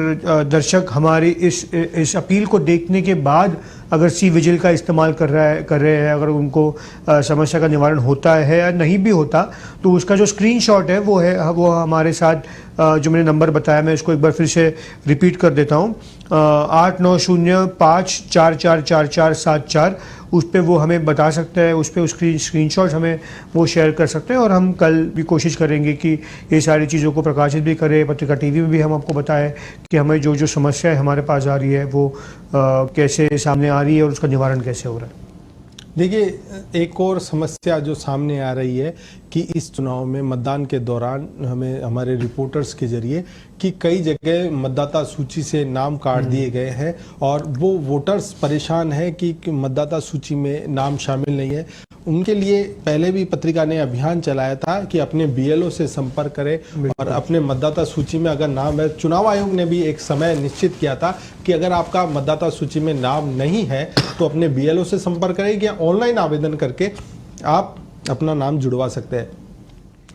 दर्शक हमारी इस अपील को देखने के बाद अगर CVigil का इस्तेमाल कर रहे हैं, अगर उनको समस्या का निवारण होता है या नहीं भी होता, तो उसका जो स्क्रीनशॉट है वो हमारे साथ जो मैंने नंबर बताया मैं इसको एक बार फिर से रिपीट कर देता हूँ, 8905444474, उस पर वो हमें बता सकते हैं, उस पर स्क्रीनशॉट हमें वो शेयर कर सकते हैं और हम कल भी कोशिश करेंगे कि ये सारी चीज़ों को प्रकाशित भी करें, पत्रिका टीवी में भी हम आपको बताएं कि हमें जो जो समस्या हमारे पास आ रही है वो कैसे सामने आ रही है और उसका निवारण कैसे हो रहा है। देखिए, एक और समस्या जो सामने आ रही है कि इस चुनाव में मतदान के दौरान हमें हमारे रिपोर्टर्स के जरिए कि कई जगह मतदाता सूची से नाम काट दिए गए हैं और वो वोटर्स परेशान हैं कि मतदाता सूची में नाम शामिल नहीं है। उनके लिए पहले भी पत्रिका ने अभियान चलाया था कि अपने बीएलओ से संपर्क करें और अपने मतदाता सूची में अगर नाम है, चुनाव आयोग ने भी एक समय निश्चित किया था कि अगर आपका मतदाता सूची में नाम नहीं है तो अपने बीएलओ से संपर्क करें या ऑनलाइन आवेदन करके आप अपना नाम जुड़वा सकते हैं।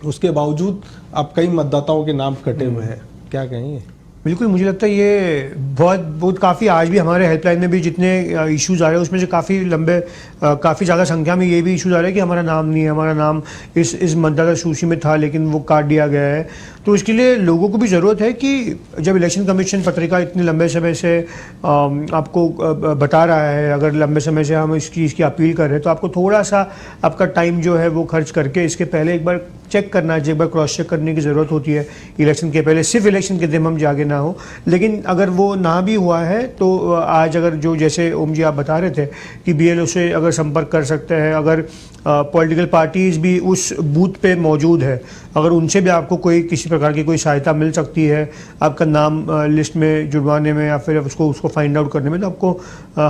उसके बावजूद अब कई मतदाताओं के नाम कटे हुए हैं, क्या कहेंगे? बिल्कुल, मुझे लगता है ये बहुत काफ़ी आज भी हमारे हेल्पलाइन में भी जितने इश्यूज़ आ रहे हैं उसमें से काफ़ी लंबे काफ़ी ज़्यादा संख्या में ये भी इश्यूज़ आ रहे हैं कि हमारा नाम नहीं है, हमारा नाम इस मतदाता सूची में था लेकिन वो काट दिया गया है। तो इसके लिए लोगों को भी ज़रूरत है कि जब इलेक्शन कमीशन पत्रिका इतने लंबे समय से आपको बता रहा है, अगर लंबे समय से हम इसकी अपील कर रहे हैं तो आपको थोड़ा सा आपका टाइम जो है वो खर्च करके इसके पहले एक बार चेक करना चाहिए, एक बार क्रॉस चेक करने की ज़रूरत होती है इलेक्शन के पहले, सिर्फ इलेक्शन के दिन हम जागे ना हो। लेकिन अगर वो ना भी हुआ है तो आज अगर जो जैसे ओम जी आप बता रहे थे कि बीएलओ से अगर संपर्क कर सकते हैं, अगर पॉलिटिकल पार्टीज़ भी उस बूथ पे मौजूद है, अगर उनसे भी आपको कोई किसी प्रकार की कोई सहायता मिल सकती है आपका नाम लिस्ट में जुड़वाने में या फिर उसको फाइंड आउट करने में, तो आपको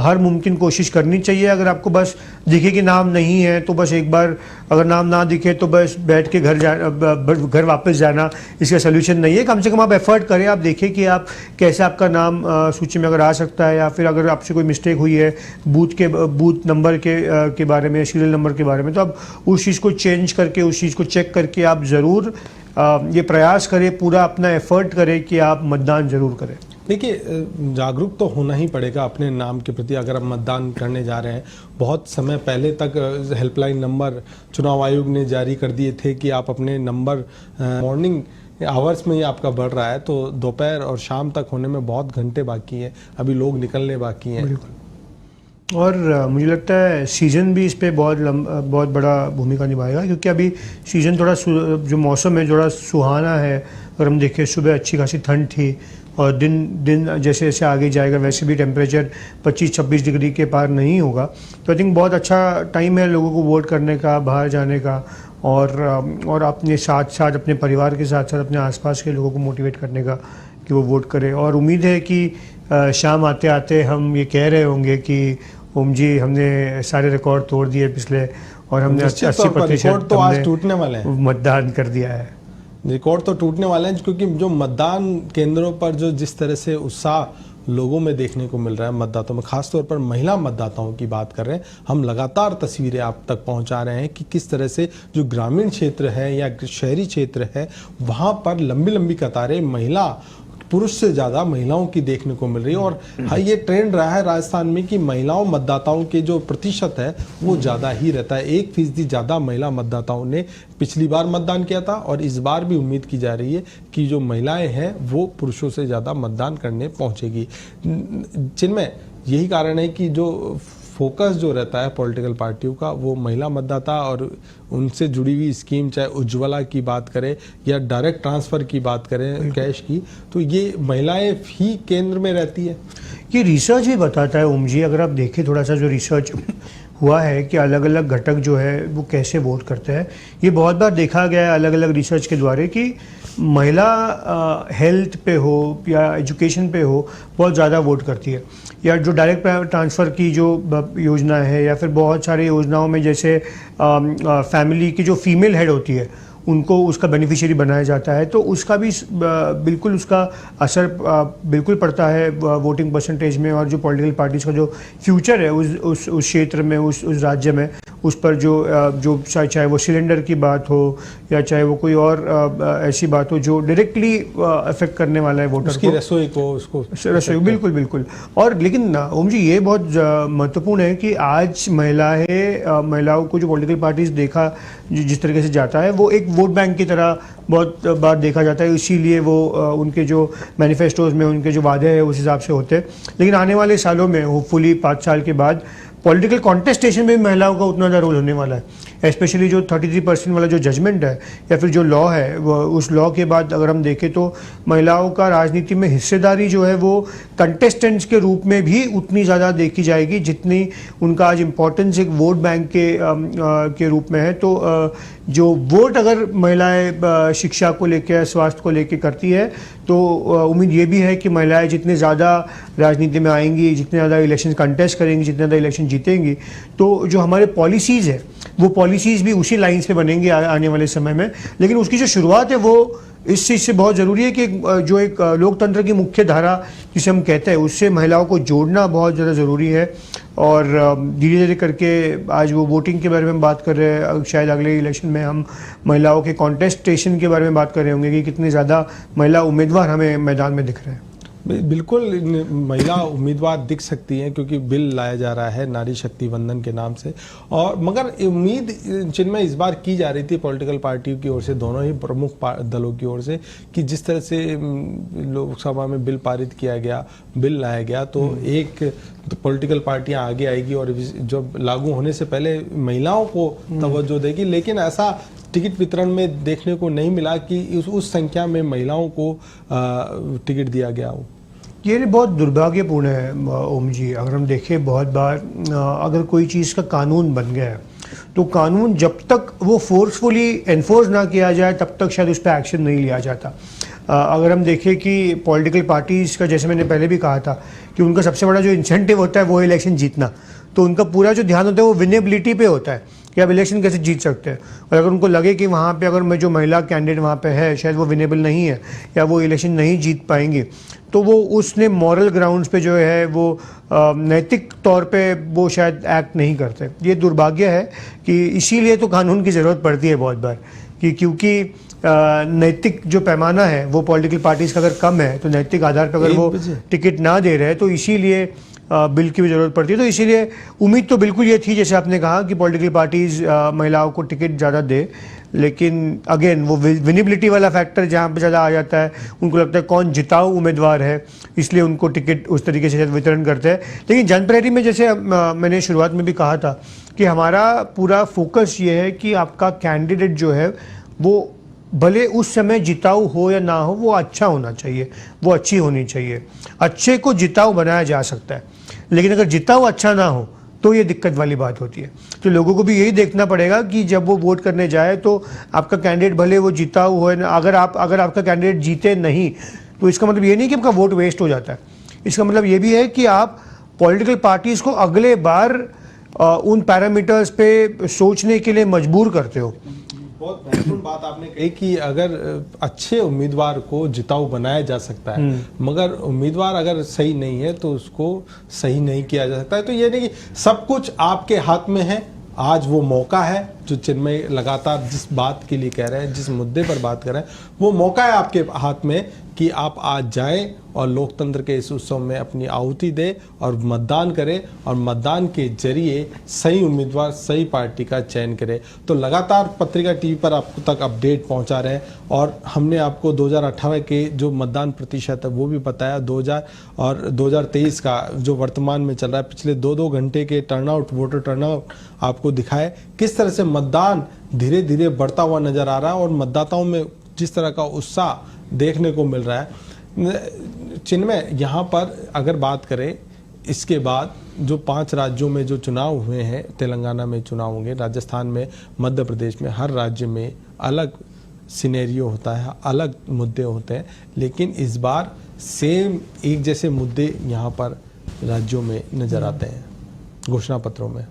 हर मुमकिन कोशिश करनी चाहिए। अगर आपको बस दिखे कि नाम नहीं है तो बस एक बार, अगर नाम ना दिखे तो बस बैठ के घर वापस जाना इसका सोल्यूशन नहीं है। कम से कम आप एफर्ट करें, आप देखें कि आप कैसे आपका नाम सूची में अगर आ सकता है, या फिर अगर आपसे कोई मिस्टेक हुई है बूथ नंबर के बारे में, सीरियल नंबर के बारे में, तो आप उस चीज़ को चेंज करके, उस चीज़ को चेक करके आप ज़रूर ये प्रयास करें, पूरा अपना एफर्ट करें कि आप मतदान ज़रूर करें। देखिए, जागरूक तो होना ही पड़ेगा अपने नाम के प्रति। अगर आप मतदान करने जा रहे हैं, बहुत समय पहले तक हेल्पलाइन नंबर चुनाव आयोग ने जारी कर दिए थे कि आप अपने नंबर मॉर्निंग आवर्स में ही आपका बढ़ रहा है, तो दोपहर और शाम तक होने में बहुत घंटे बाकी हैं, अभी लोग निकलने बाकी हैं। और मुझे लगता है सीज़न भी इस पर बहुत बड़ा भूमिका निभाएगा, क्योंकि अभी सीज़न थोड़ा जो मौसम है थोड़ा सुहाना है। अगर हम देखें, सुबह अच्छी खासी ठंड थी और दिन जैसे जैसे आगे जाएगा वैसे भी टेम्परेचर 25-26 डिग्री के पार नहीं होगा। तो आई थिंक बहुत अच्छा टाइम है लोगों को वोट करने का, बाहर जाने का, और अपने साथ साथ अपने परिवार के साथ साथ अपने आसपास के लोगों को मोटिवेट करने का कि वो वोट करें। और उम्मीद है कि शाम आते आते हम ये कह रहे होंगे कि ओम जी, हमने सारे रिकॉर्ड तोड़ दिए पिछले, और हमने 80% तो आज टूटने वाले हैं, मतदान कर दिया है। रिकॉर्ड तो टूटने वाले हैं, क्योंकि जो मतदान केंद्रों पर जो जिस तरह से उत्साह लोगों में देखने को मिल रहा है, मतदाताओं में, खासतौर पर महिला मतदाताओं की बात कर रहे हैं हम, लगातार तस्वीरें आप तक पहुंचा रहे हैं कि किस तरह से जो ग्रामीण क्षेत्र है या शहरी क्षेत्र है वहां पर लंबी लंबी कतारें महिला पुरुष से ज़्यादा महिलाओं की देखने को मिल रही है। और हाँ, ये ट्रेंड रहा है राजस्थान में कि महिलाओं मतदाताओं के जो प्रतिशत है वो ज़्यादा ही रहता है। 1% ज़्यादा महिला मतदाताओं ने पिछली बार मतदान किया था और इस बार भी उम्मीद की जा रही है कि जो महिलाएं हैं वो पुरुषों से ज़्यादा मतदान करने पहुँचेगी। जिनमें यही कारण है कि जो फोकस जो रहता है पॉलिटिकल पार्टियों का वो महिला मतदाता और उनसे जुड़ी हुई स्कीम, चाहे उज्ज्वला की बात करें या डायरेक्ट ट्रांसफ़र की बात करें कैश की, तो ये महिलाएं ही केंद्र में रहती है। ये रिसर्च भी बताता है ओम जी, अगर आप देखें थोड़ा सा जो रिसर्च हुआ है कि अलग अलग घटक जो है वो कैसे वोट करते हैं, ये बहुत बार देखा गया है अलग अलग रिसर्च के द्वारा कि महिला हेल्थ पे हो या एजुकेशन पे हो बहुत ज़्यादा वोट करती है, या जो डायरेक्ट ट्रांसफ़र की जो योजना है, या फिर बहुत सारी योजनाओं में जैसे फैमिली की जो फीमेल हेड होती है उनको उसका बेनिफिशियरी बनाया जाता है, तो उसका भी बिल्कुल उसका असर बिल्कुल पड़ता है वोटिंग परसेंटेज में। और जो पॉलिटिकल पार्टीज़ का जो फ्यूचर है उस क्षेत्र में, उस राज्य में, उस पर जो चाहे वो सिलेंडर की बात हो या चाहे वो कोई और ऐसी बात हो जो डायरेक्टली अफेक्ट करने वाला है वोटर उसकी रसोई को, उसको रसोई, बिल्कुल बिल्कुल। और लेकिन ओम जी ये बहुत महत्वपूर्ण है कि आज महिलाओं को जो पॉलिटिकल पार्टीज देखा जिस तरीके से जाता है वो एक वोट बैंक की तरह बहुत बार देखा जाता है, इसीलिए वो उनके जो मैनिफेस्टोज में उनके जो वादे हैं उस हिसाब से होते हैं। लेकिन आने वाले सालों में होपफुली 5 साल के बाद पॉलिटिकल कॉन्टेस्टेशन में भी महिलाओं का उतना ज़्यादा रोल होने वाला है। स्पेशली जो 33% वाला जो जजमेंट है या फिर जो लॉ है वो, उस लॉ के बाद अगर हम देखें तो महिलाओं का राजनीति में हिस्सेदारी जो है वो कंटेस्टेंट्स के रूप में भी उतनी ज़्यादा देखी जाएगी जितनी उनका आज इम्पोर्टेंस एक वोट बैंक के रूप में है। तो जो वोट अगर महिलाएं शिक्षा को लेकर, स्वास्थ्य को लेकर करती है तो उम्मीद ये भी है कि महिलाएं जितने ज़्यादा राजनीति में आएंगी, जितने ज़्यादा इलेक्शन कंटेस्ट करेंगी, जितने ज़्यादा इलेक्शन जीतेंगी, तो जो हमारे पॉलिसीज़ है वो पॉलिसीज़ भी उसी लाइन्स पे बनेंगी आने वाले समय में। लेकिन उसकी जो शुरुआत है वो इस चीज़ से बहुत ज़रूरी है कि जो एक लोकतंत्र की मुख्य धारा जिसे हम कहते हैं उससे महिलाओं को जोड़ना बहुत ज़्यादा ज़रूरी है। और धीरे धीरे करके आज वो वोटिंग के बारे में बात कर रहे हैं, शायद अगले इलेक्शन में हम महिलाओं के कॉन्टेस्टेशन के बारे में बात कर रहे होंगे कि कितने ज़्यादा महिला उम्मीदवार हमें मैदान में दिख रहे हैं। बिल्कुल महिला उम्मीदवार दिख सकती हैं क्योंकि बिल लाया जा रहा है नारी शक्ति वंदन के नाम से। और मगर उम्मीद जिनमें इस बार की जा रही थी पॉलिटिकल पार्टियों की ओर से, दोनों ही प्रमुख दलों की ओर से, कि जिस तरह से लोकसभा में बिल पारित किया गया, बिल लाया गया तो एक तो पॉलिटिकल पार्टियां आगे आएगी और जब लागू होने से पहले महिलाओं को तवज्जो देगी। लेकिन ऐसा टिकट वितरण में देखने को नहीं मिला कि उस संख्या में महिलाओं को टिकट दिया गया हो। ये बहुत दुर्भाग्यपूर्ण है ओम जी। अगर हम देखें बहुत बार अगर कोई चीज़ का कानून बन गया है तो कानून जब तक वो फोर्सफुली एनफोर्स ना किया जाए तब तक शायद उस पर एक्शन नहीं लिया जाता। अगर हम देखें कि पॉलिटिकल पार्टीज़ का, जैसे मैंने पहले भी कहा था कि उनका सबसे बड़ा जो इंसेंटिव होता है वो इलेक्शन जीतना, तो उनका पूरा जो ध्यान होता है वो विनेबिलिटी पे होता है कि आप इलेक्शन कैसे जीत सकते हैं। और अगर उनको लगे कि वहाँ पे अगर मैं जो महिला कैंडिडेट वहाँ पे है शायद वो विनेबल नहीं है या वो इलेक्शन नहीं जीत पाएंगे, तो वो उसने मॉरल ग्राउंड्स पे जो है वो नैतिक तौर पे वो शायद एक्ट नहीं करते। ये दुर्भाग्य है कि इसीलिए तो कानून की ज़रूरत पड़ती है बहुत बार कि क्योंकि नैतिक जो पैमाना है वो पॉलिटिकल पार्टीज़ का अगर कम है तो नैतिक आधार पर अगर वो टिकट ना दे रहे तो इसीलिए बिल की भी ज़रूरत पड़ती है। तो इसीलिए उम्मीद तो बिल्कुल ये थी जैसे आपने कहा कि पॉलिटिकल पार्टीज़ महिलाओं को टिकट ज़्यादा दे, लेकिन अगेन वो विनिबिलिटी वाला फैक्टर जहाँ पे ज़्यादा आ जाता है, उनको लगता है कौन जिताऊ उम्मीदवार है इसलिए उनको टिकट उस तरीके से वितरण करते हैं। लेकिन जनप्रहरी में जैसे मैंने शुरुआत में भी कहा था कि हमारा पूरा फोकस ये है कि आपका कैंडिडेट जो है वो भले उस समय जिताऊ हो या ना हो वो अच्छा होना चाहिए, वो अच्छी होनी चाहिए। अच्छे को जिताऊ बनाया जा सकता है, लेकिन अगर जिताऊ अच्छा ना हो तो ये दिक्कत वाली बात होती है। तो लोगों को भी यही देखना पड़ेगा कि जब वो वोट करने जाए तो आपका कैंडिडेट भले वो जिताऊ हो ना, अगर आपका कैंडिडेट जीते नहीं तो इसका मतलब ये नहीं कि आपका वोट वेस्ट हो जाता है। इसका मतलब ये भी है कि आप पॉलिटिकल पार्टीज़ को अगले बार उन पैरामीटर्स पे सोचने के लिए मजबूर करते हो। बहुत महत्वपूर्ण बात आपने कही कि अगर अच्छे उम्मीदवार को जिताऊ बनाया जा सकता है, मगर उम्मीदवार अगर सही नहीं है तो उसको सही नहीं किया जा सकता है। तो ये नहीं कि सब कुछ आपके हाथ में है। आज वो मौका है जो चिन्मय लगातार जिस बात के लिए कह रहे हैं, जिस मुद्दे पर बात कर रहे हैं, वो मौका है आपके हाथ में कि आप आज जाएं और लोकतंत्र के इस उत्सव में अपनी आहुति दें और मतदान करें और मतदान के जरिए सही उम्मीदवार, सही पार्टी का चयन करें। तो लगातार पत्रिका टीवी पर आपको तक अपडेट पहुंचा रहे हैं और हमने आपको 2018 के जो मतदान प्रतिशत है वो भी बताया, 2000 और 2023 का जो वर्तमान में चल रहा है, पिछले 2-2 घंटे के टर्नआउट, वोटर टर्नआउट आपको दिखाए किस तरह से मतदान धीरे धीरे बढ़ता हुआ नजर आ रहा है और मतदाताओं में जिस तरह का उत्साह देखने को मिल रहा है। चिन्मय, यहाँ पर अगर बात करें इसके बाद जो 5 राज्यों में जो चुनाव हुए हैं, तेलंगाना में चुनाव होंगे, राजस्थान में, मध्य प्रदेश में, हर राज्य में अलग सिनेरियो होता है, अलग मुद्दे होते हैं, लेकिन इस बार सेम एक जैसे मुद्दे यहाँ पर राज्यों में नज़र आते हैं घोषणा पत्रों में।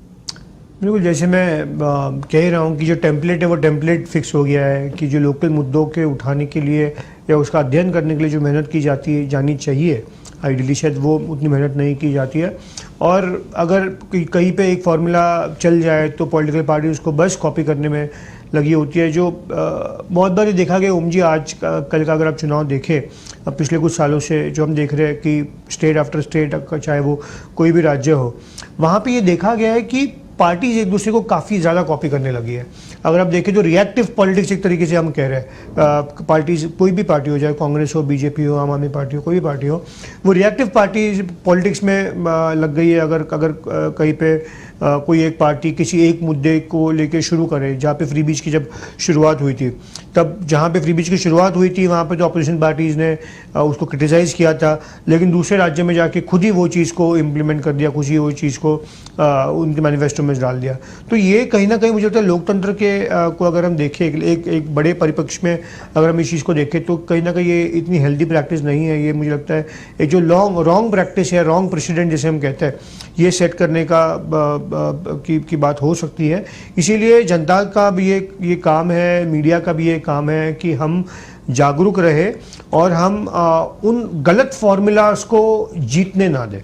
बिल्कुल, जैसे मैं कह रहा हूँ कि जो टेम्पलेट है वो टेम्पलेट फिक्स हो गया है कि जो लोकल मुद्दों के उठाने के लिए या उसका अध्ययन करने के लिए जो मेहनत की जानी चाहिए आइडियली शायद वो उतनी मेहनत नहीं की जाती है। और अगर कहीं पे एक फार्मूला चल जाए तो पॉलिटिकल पार्टी उसको बस कॉपी करने में लगी होती है, जो बहुत बार ये देखा गया। ओम जी, आज कल का अगर आप चुनाव देखें, अब पिछले कुछ सालों से जो हम देख रहे हैं कि स्टेट आफ्टर स्टेट, चाहे वो कोई भी राज्य हो, वहाँ पे ये देखा गया है कि पार्टीज एक दूसरे को काफ़ी ज़्यादा कॉपी करने लगी है। अगर आप देखें तो रिएक्टिव पॉलिटिक्स एक तरीके से हम कह रहे हैं, पार्टीज कोई भी पार्टी हो, चाहे कांग्रेस हो, बीजेपी हो, आम आदमी पार्टी हो, कोई भी पार्टी हो, वो रिएक्टिव पार्टी पॉलिटिक्स में लग गई है। अगर कहीं पे कोई एक पार्टी किसी एक मुद्दे को लेके शुरू करे, जहाँ पे फ्री बीच की जब शुरुआत हुई थी, तब जहाँ पे फ्री बीच की शुरुआत हुई थी वहाँ पे तो अपोजिशन पार्टीज़ ने उसको क्रिटिसाइज़ किया था, लेकिन दूसरे राज्य में जाके खुद ही वो चीज़ को इम्प्लीमेंट कर दिया, खुद ही वो चीज़ को उनके मैनिफेस्टो में डाल दिया। तो ये कहीं ना कहीं मुझे लगता है लोकतंत्र के को अगर हम देखें एक बड़े परिप्रेक्ष्य में अगर हम इस चीज़ को देखें तो कहीं ना कहीं ये इतनी हेल्दी प्रैक्टिस नहीं है। ये मुझे लगता है एक जो रॉन्ग प्रैक्टिस है, रॉन्ग प्रेसिडेंट जिसे हम कहते हैं, ये सेट करने का की बात हो सकती है। इसीलिए जनता का भी ये काम है, मीडिया का भी ये काम है कि हम जागरूक रहे और हम उन गलत फॉर्मूलाज को जीतने ना दें।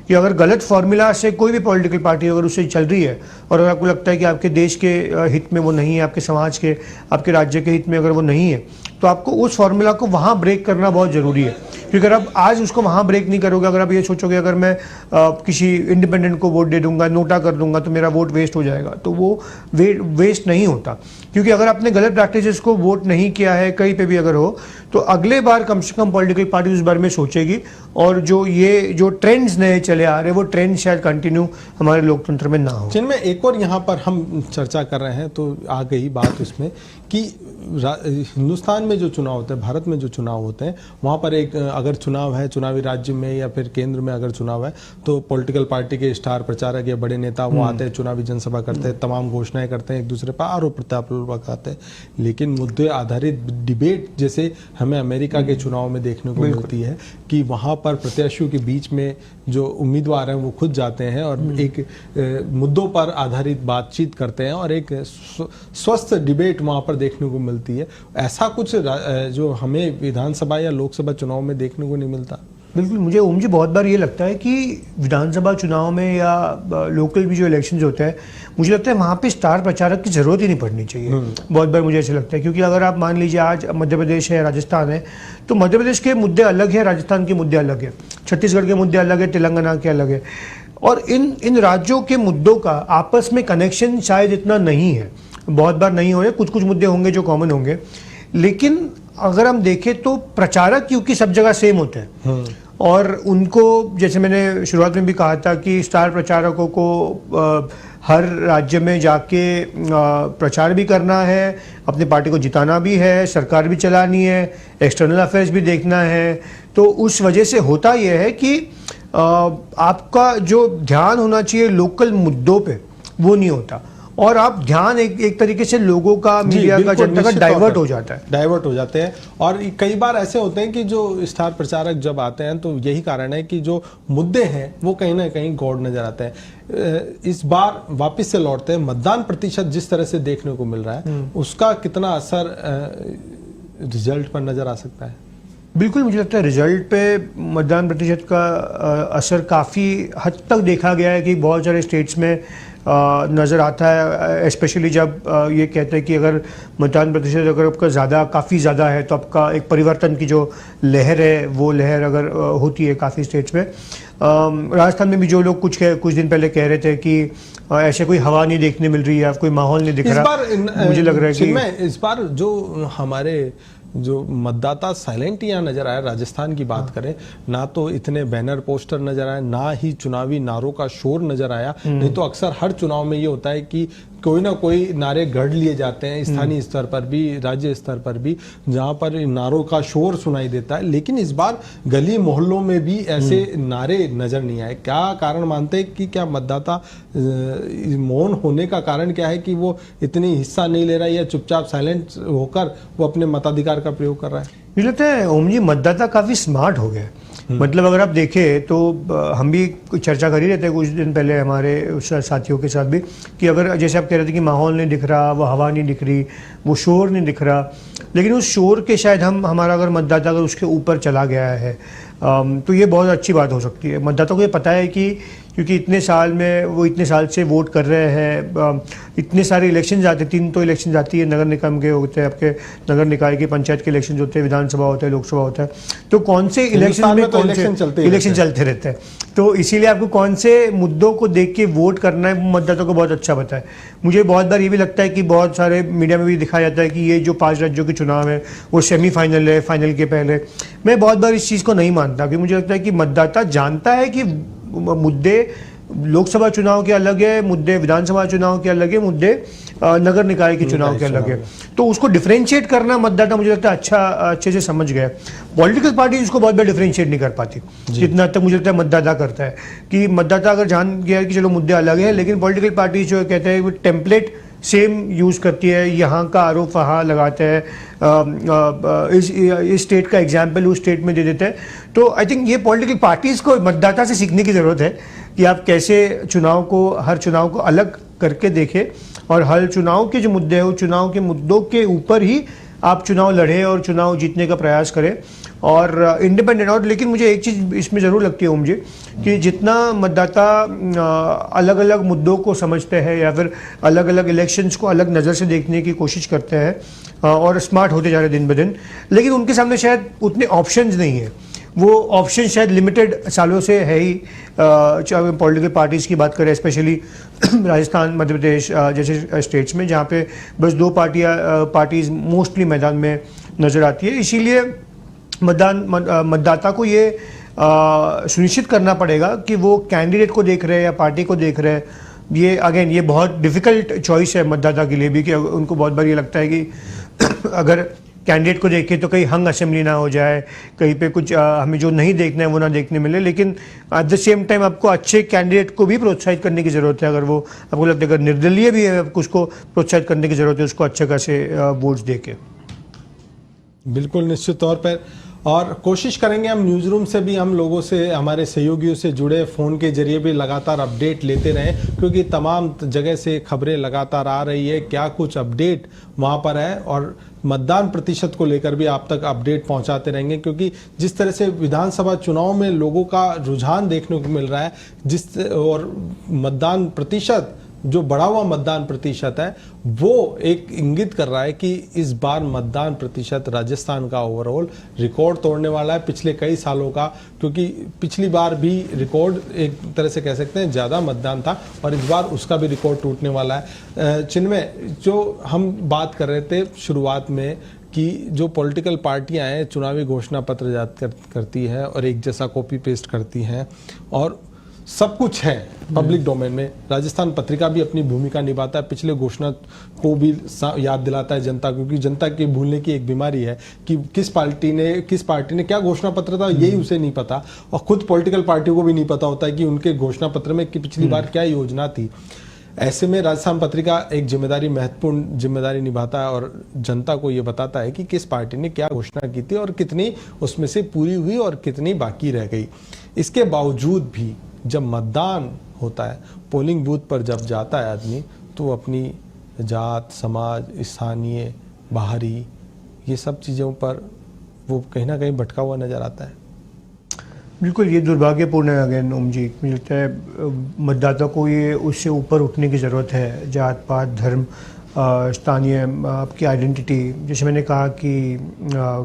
कि अगर गलत फार्मूला से कोई भी पॉलिटिकल पार्टी अगर उससे चल रही है और अगर आपको लगता है कि आपके देश के हित में वो नहीं है, आपके समाज के, आपके राज्य के हित में अगर वो नहीं है, तो आपको उस फार्मूला को वहाँ ब्रेक करना बहुत ज़रूरी है। क्योंकि अगर आप आज उसको वहाँ ब्रेक नहीं करोगे, अगर आप ये सोचोगे अगर मैं किसी इंडिपेंडेंट को वोट दे दूंगा, नोटा कर दूंगा तो मेरा वोट वेस्ट हो जाएगा, तो वो वेस्ट नहीं होता। क्योंकि अगर आपने गलत प्रैक्टिसेस को वोट नहीं किया है कहीं पे भी अगर हो, तो अगले बार कम से कम पॉलिटिकल पार्टी उस बारे में सोचेगी और जो ट्रेंड्स नए चले आ रहे हैं वो ट्रेंड शायद कंटिन्यू हमारे लोकतंत्र में ना हो। जिनमें एक और यहाँ पर हम चर्चा कर रहे हैं तो आ गई बात उसमें कि हिंदुस्तान में जो चुनाव होते हैं, भारत में जो चुनाव होते हैं, वहाँ पर एक अगर चुनाव है, चुनावी राज्य में या फिर केंद्र में अगर चुनाव है, तो पॉलिटिकल पार्टी के स्टार प्रचारक या बड़े नेता वो आते हैं, चुनावी जनसभा करते हैं, तमाम घोषणाएं करते हैं, एक दूसरे पर आरोप प्रत्यारोप करते हैं। लेकिन मुद्दे आधारित डिबेट जैसे हमें अमेरिका के चुनाव में देखने को मिलती है कि वहाँ पर प्रत्याशियों के बीच में जो उम्मीदवार हैं वो खुद जाते हैं और एक मुद्दों पर आधारित बातचीत करते हैं और एक स्वस्थ डिबेट वहाँ पर देखने को मिलती है। ऐसा कुछ जो हमें विधानसभा या लोकसभा चुनाव में देखने को नहीं मिलता। बिल्कुल, मुझे ओम जी बहुत बार ये लगता है कि विधानसभा चुनाव में या लोकल भी जो इलेक्शंस होते हैं, मुझे लगता है वहाँ पे स्टार प्रचारक की ज़रूरत ही नहीं पड़नी चाहिए। बहुत बार मुझे ऐसा लगता है, क्योंकि अगर आप मान लीजिए आज मध्य प्रदेश है, राजस्थान है, तो मध्य प्रदेश के मुद्दे अलग है, राजस्थान के मुद्दे अलग है, छत्तीसगढ़ के मुद्दे अलग है, तेलंगाना के अलग है, और इन राज्यों के मुद्दों का आपस में कनेक्शन शायद इतना नहीं है, बहुत बार नहीं हो रहे। कुछ मुद्दे होंगे जो कॉमन होंगे, लेकिन अगर हम देखें तो प्रचारक क्योंकि सब जगह सेम होते हैं और उनको, जैसे मैंने शुरुआत में भी कहा था कि स्टार प्रचारकों को हर राज्य में जाके प्रचार भी करना है, अपनी पार्टी को जिताना भी है, सरकार भी चलानी है, एक्सटर्नल अफेयर्स भी देखना है। तो उस वजह से होता यह है कि आपका जो ध्यान होना चाहिए लोकल मुद्दों पे वो नहीं होता और आप ध्यान एक तरीके से लोगों का, मीडिया का, जनता का डाइवर्ट हो जाता है, डाइवर्ट हो जाते हैं। और कई बार ऐसे होते हैं कि जो स्टार प्रचारक जब आते हैं तो यही कारण है कि जो मुद्दे हैं वो कहीं ना कहीं गौड़ नजर आते हैं। इस बार वापस से लौटते हैं, मतदान प्रतिशत जिस तरह से देखने को मिल रहा है उसका कितना असर रिजल्ट पर नजर आ सकता है? बिल्कुल, मुझे लगता है रिजल्ट पे मतदान प्रतिशत का असर काफ़ी हद तक देखा गया है कि बहुत सारे स्टेट्स में नज़र आता है, स्पेशली जब ये कहते हैं कि अगर मतदान प्रतिशत अगर आपका काफ़ी ज़्यादा है तो आपका एक परिवर्तन की जो लहर है वो लहर अगर होती है काफ़ी स्टेट्स में। राजस्थान में भी जो लोग कुछ दिन पहले कह रहे थे कि ऐसे कोई हवा नहीं देखने मिल रही है, कोई माहौल नहीं दिख रहा, मुझे लग रहा है कि इस बार जो हमारे जो मतदाता साइलेंट यहाँ नजर आया, राजस्थान की बात करें, ना तो इतने बैनर पोस्टर नजर आए, ना ही चुनावी नारों का शोर नजर आया। नहीं तो अक्सर हर चुनाव में ये होता है कि कोई ना कोई नारे गढ़ लिए जाते हैं, स्थानीय स्तर पर भी, राज्य स्तर पर भी, जहां पर नारों का शोर सुनाई देता है। लेकिन इस बार गली मोहल्लों में भी ऐसे नारे नजर नहीं आए। क्या कारण मानते हैं कि क्या मतदाता मौन होने का कारण क्या है कि वो इतनी हिस्सा नहीं ले रहा है या चुपचाप साइलेंट होकर वो अपने मताधिकार का प्रयोग कर रहा है? मुझे लगता है ओम जी मतदाता काफ़ी स्मार्ट हो गया। मतलब अगर आप देखें तो हम भी चर्चा कर ही रहते हैं कुछ दिन पहले हमारे उस साथियों के साथ भी कि अगर जैसे आप कह रहे थे कि माहौल नहीं दिख रहा, वो हवा नहीं दिख रही, वो शोर नहीं दिख रहा, लेकिन उस शोर के शायद हमारा अगर मतदाता अगर उसके ऊपर चला गया है तो ये बहुत अच्छी बात हो सकती है। मतदाता को ये पता है कि क्योंकि इतने साल में वो इतने साल से वोट कर रहे हैं, इतने सारे इलेक्शन आते हैं, 3 तो इलेक्शन आती है, नगर निगम के होते हैं, आपके नगर निकाय के, पंचायत के इलेक्शन होते हैं, विधानसभा होता है, लोकसभा होता है, तो कौन से इलेक्शन में कौन से इलेक्शन चलते रहते हैं, तो इसीलिए आपको कौन से मुद्दों को देख के वोट करना है मतदाता को बहुत अच्छा पता है। मुझे बहुत बार ये भी लगता है कि बहुत सारे मीडिया में भी दिखाया जाता है कि ये जो 5 राज्यों के चुनाव है वो सेमीफाइनल है, फाइनल के पहले। मैं बहुत बार इस चीज़ को नहीं मानता, क्योंकि मुझे लगता है कि मतदाता जानता है कि मुद्दे लोकसभा चुनाव के अलग है, मुद्दे विधानसभा चुनाव के अलग है, मुद्दे नगर निकाय के चुनाव के अलग है, तो उसको डिफरेंशिएट करना मतदाता मुझे लगता है अच्छे से समझ गया। पॉलिटिकल पार्टी इसको बहुत बार डिफरेंशिएट नहीं कर पाती जितना तक मुझे लगता है मतदाता करता है, कि मतदाता अगर जान गया कि चलो मुद्दे अलग हैं, लेकिन पॉलिटिकल पार्टी जो कहते हैं वो टेम्पलेट सेम यूज़ करती है, यहाँ का आरोप वहाँ लगाते हैं, इस स्टेट का एग्जाम्पल उस स्टेट में दे देते हैं। तो आई थिंक ये पॉलिटिकल पार्टीज़ को मतदाता से सीखने की ज़रूरत है कि आप कैसे हर चुनाव को अलग करके देखें, और हर चुनाव के जो मुद्दे हैं, उस चुनाव के मुद्दों के ऊपर ही आप चुनाव लड़ें और चुनाव जीतने का प्रयास करें, और इंडिपेंडेंट। और लेकिन मुझे एक चीज़ इसमें ज़रूर लगती है मुझे कि जितना मतदाता अलग अलग मुद्दों को समझते हैं या फिर अलग अलग इलेक्शंस को अलग नज़र से देखने की कोशिश करते हैं और स्मार्ट होते जा रहे हैं दिन ब दिन, लेकिन उनके सामने शायद उतने ऑप्शंस नहीं है। वो ऑप्शन शायद लिमिटेड सालों से है ही, चाहे पॉलिटिकल पार्टीज़ की बात करें, स्पेशली राजस्थान, मध्य प्रदेश जैसे स्टेट्स में, जहाँ पे बस 2 पार्टीज़ मोस्टली मैदान में नज़र आती है। इसीलिए मतदाता को ये सुनिश्चित करना पड़ेगा कि वो कैंडिडेट को देख रहे हैं या पार्टी को देख रहे हैं। ये अगेन ये बहुत डिफ़िकल्ट चॉइस है मतदाता के लिए भी, कि उनको बहुत बार ये लगता है कि अगर कैंडिडेट को देखें तो कहीं हंग असेंबली ना हो जाए, कहीं पे कुछ हमें जो नहीं देखना है वो ना देखने मिले। लेकिन एट द सेम टाइम आपको अच्छे कैंडिडेट को भी प्रोत्साहित करने की ज़रूरत है। अगर वो आपको लगता है अगर निर्दलीय भी है, आपको उसको प्रोत्साहित करने की ज़रूरत है, उसको अच्छे खासे वोट्स दे के। बिल्कुल, निश्चित तौर पर। और कोशिश करेंगे हम न्यूज़ रूम से भी हम लोगों से, हमारे सहयोगियों से जुड़े, फ़ोन के जरिए भी लगातार अपडेट लेते रहें, क्योंकि तमाम जगह से खबरें लगातार आ रही है, क्या कुछ अपडेट वहाँ पर है, और मतदान प्रतिशत को लेकर भी आप तक अपडेट पहुंचाते रहेंगे, क्योंकि जिस तरह से विधानसभा चुनाव में लोगों का रुझान देखने को मिल रहा है, और मतदान प्रतिशत जो बढ़ा हुआ मतदान प्रतिशत है, वो एक इंगित कर रहा है कि इस बार मतदान प्रतिशत राजस्थान का ओवरऑल रिकॉर्ड तोड़ने वाला है पिछले कई सालों का, क्योंकि पिछली बार भी रिकॉर्ड एक तरह से कह सकते हैं ज़्यादा मतदान था, और इस बार उसका भी रिकॉर्ड टूटने वाला है। चिन्मय, जो हम बात कर रहे थे शुरुआत में कि जो पॉलिटिकल पार्टियां हैं चुनावी घोषणा पत्र जारी करती हैं और एक जैसा कॉपी पेस्ट करती हैं, और सब कुछ है पब्लिक डोमेन में। राजस्थान पत्रिका भी अपनी भूमिका निभाता है, पिछले घोषणा को भी याद दिलाता है जनता, क्योंकि जनता के भूलने की एक बीमारी है कि किस पार्टी ने क्या घोषणा पत्र था, यही उसे नहीं पता, और खुद पॉलिटिकल पार्टियों को भी नहीं पता होता है कि उनके घोषणा पत्र में कि पिछली बार क्या योजना थी। ऐसे में राजस्थान पत्रिका एक महत्वपूर्ण जिम्मेदारी निभाता है और जनता को ये बताता है कि किस पार्टी ने क्या घोषणा की थी और कितनी उसमें से पूरी हुई और कितनी बाकी रह गई। इसके बावजूद भी जब मतदान होता है, पोलिंग बूथ पर जब जाता है आदमी, तो अपनी जात, समाज, स्थानीय, बाहरी, ये सब चीज़ों पर वो कहीं ना कहीं भटका हुआ नज़र आता है। बिल्कुल, ये दुर्भाग्यपूर्ण है अगेन ओम जी। मुझे लगता है मतदाता को ये उससे ऊपर उठने की ज़रूरत है। जात पात, धर्म, स्थानीय आपकी आइडेंटिटी, जैसे मैंने कहा कि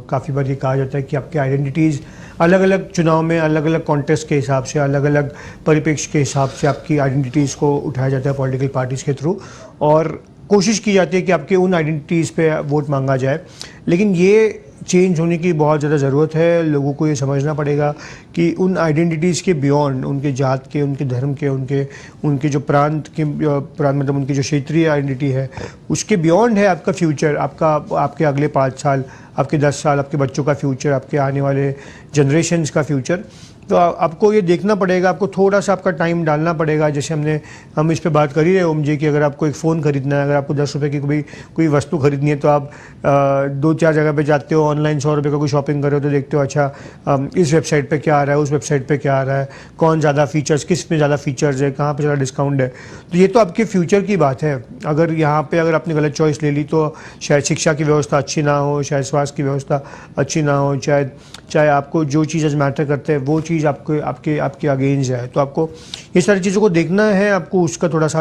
काफ़ी बार ये कहा जाता है कि आपकी आइडेंटिटीज़ अलग अलग चुनाव में, अलग अलग कॉन्टेस्ट के हिसाब से, अलग अलग परिप्रेक्ष्य के हिसाब से आपकी आइडेंटिटीज़ को उठाया जाता है पॉलिटिकल पार्टीज़ के थ्रू, और कोशिश की जाती है कि आपके उन आइडेंटिटीज़ पे वोट मांगा जाए। लेकिन ये चेंज होने की बहुत ज़्यादा ज़रूरत है। लोगों को ये समझना पड़ेगा कि उन आइडेंटिटीज़ के बियॉन्ड, उनके जात के, उनके धर्म के, उनके जो प्रांत मतलब उनकी जो क्षेत्रीय आइडेंटिटी है, उसके बियॉन्ड है आपका फ्यूचर, आपके अगले 5 साल, आपके 10 साल, आपके बच्चों का फ्यूचर, आपके आने वाले जनरेशन्स का फ्यूचर। तो आपको ये देखना पड़ेगा, आपको थोड़ा सा आपका टाइम डालना पड़ेगा। जैसे हम इस पे बात कर ही रहे ओम जी कि अगर आपको एक फ़ोन खरीदना है, अगर आपको 10 रुपये की कोई वस्तु खरीदनी है तो आप 2-4 जगह पे जाते हो, ऑनलाइन 100 रुपये का कोई शॉपिंग कर रहे हो तो देखते हो अच्छा इस वेबसाइट पे क्या आ रहा है, उस वेबसाइट पे क्या आ रहा है, कौन ज़्यादा फीचर्स, किस में ज़्यादा फीचर्स है, कहाँ पे ज़्यादा डिस्काउंट है। तो ये तो आपके फ्यूचर की बात है। अगर यहाँ पे अगर आपने गलत चॉइस ले ली तो शायद शिक्षा की व्यवस्था अच्छी ना हो, शायद स्वास्थ्य की व्यवस्था अच्छी ना हो, चाहे आपको जो चीज़ मैटर करते हैं वो चीज़ आपके अगेंस्ट जाए। तो आपको ये सारी चीज़ों को देखना है, आपको उसका थोड़ा सा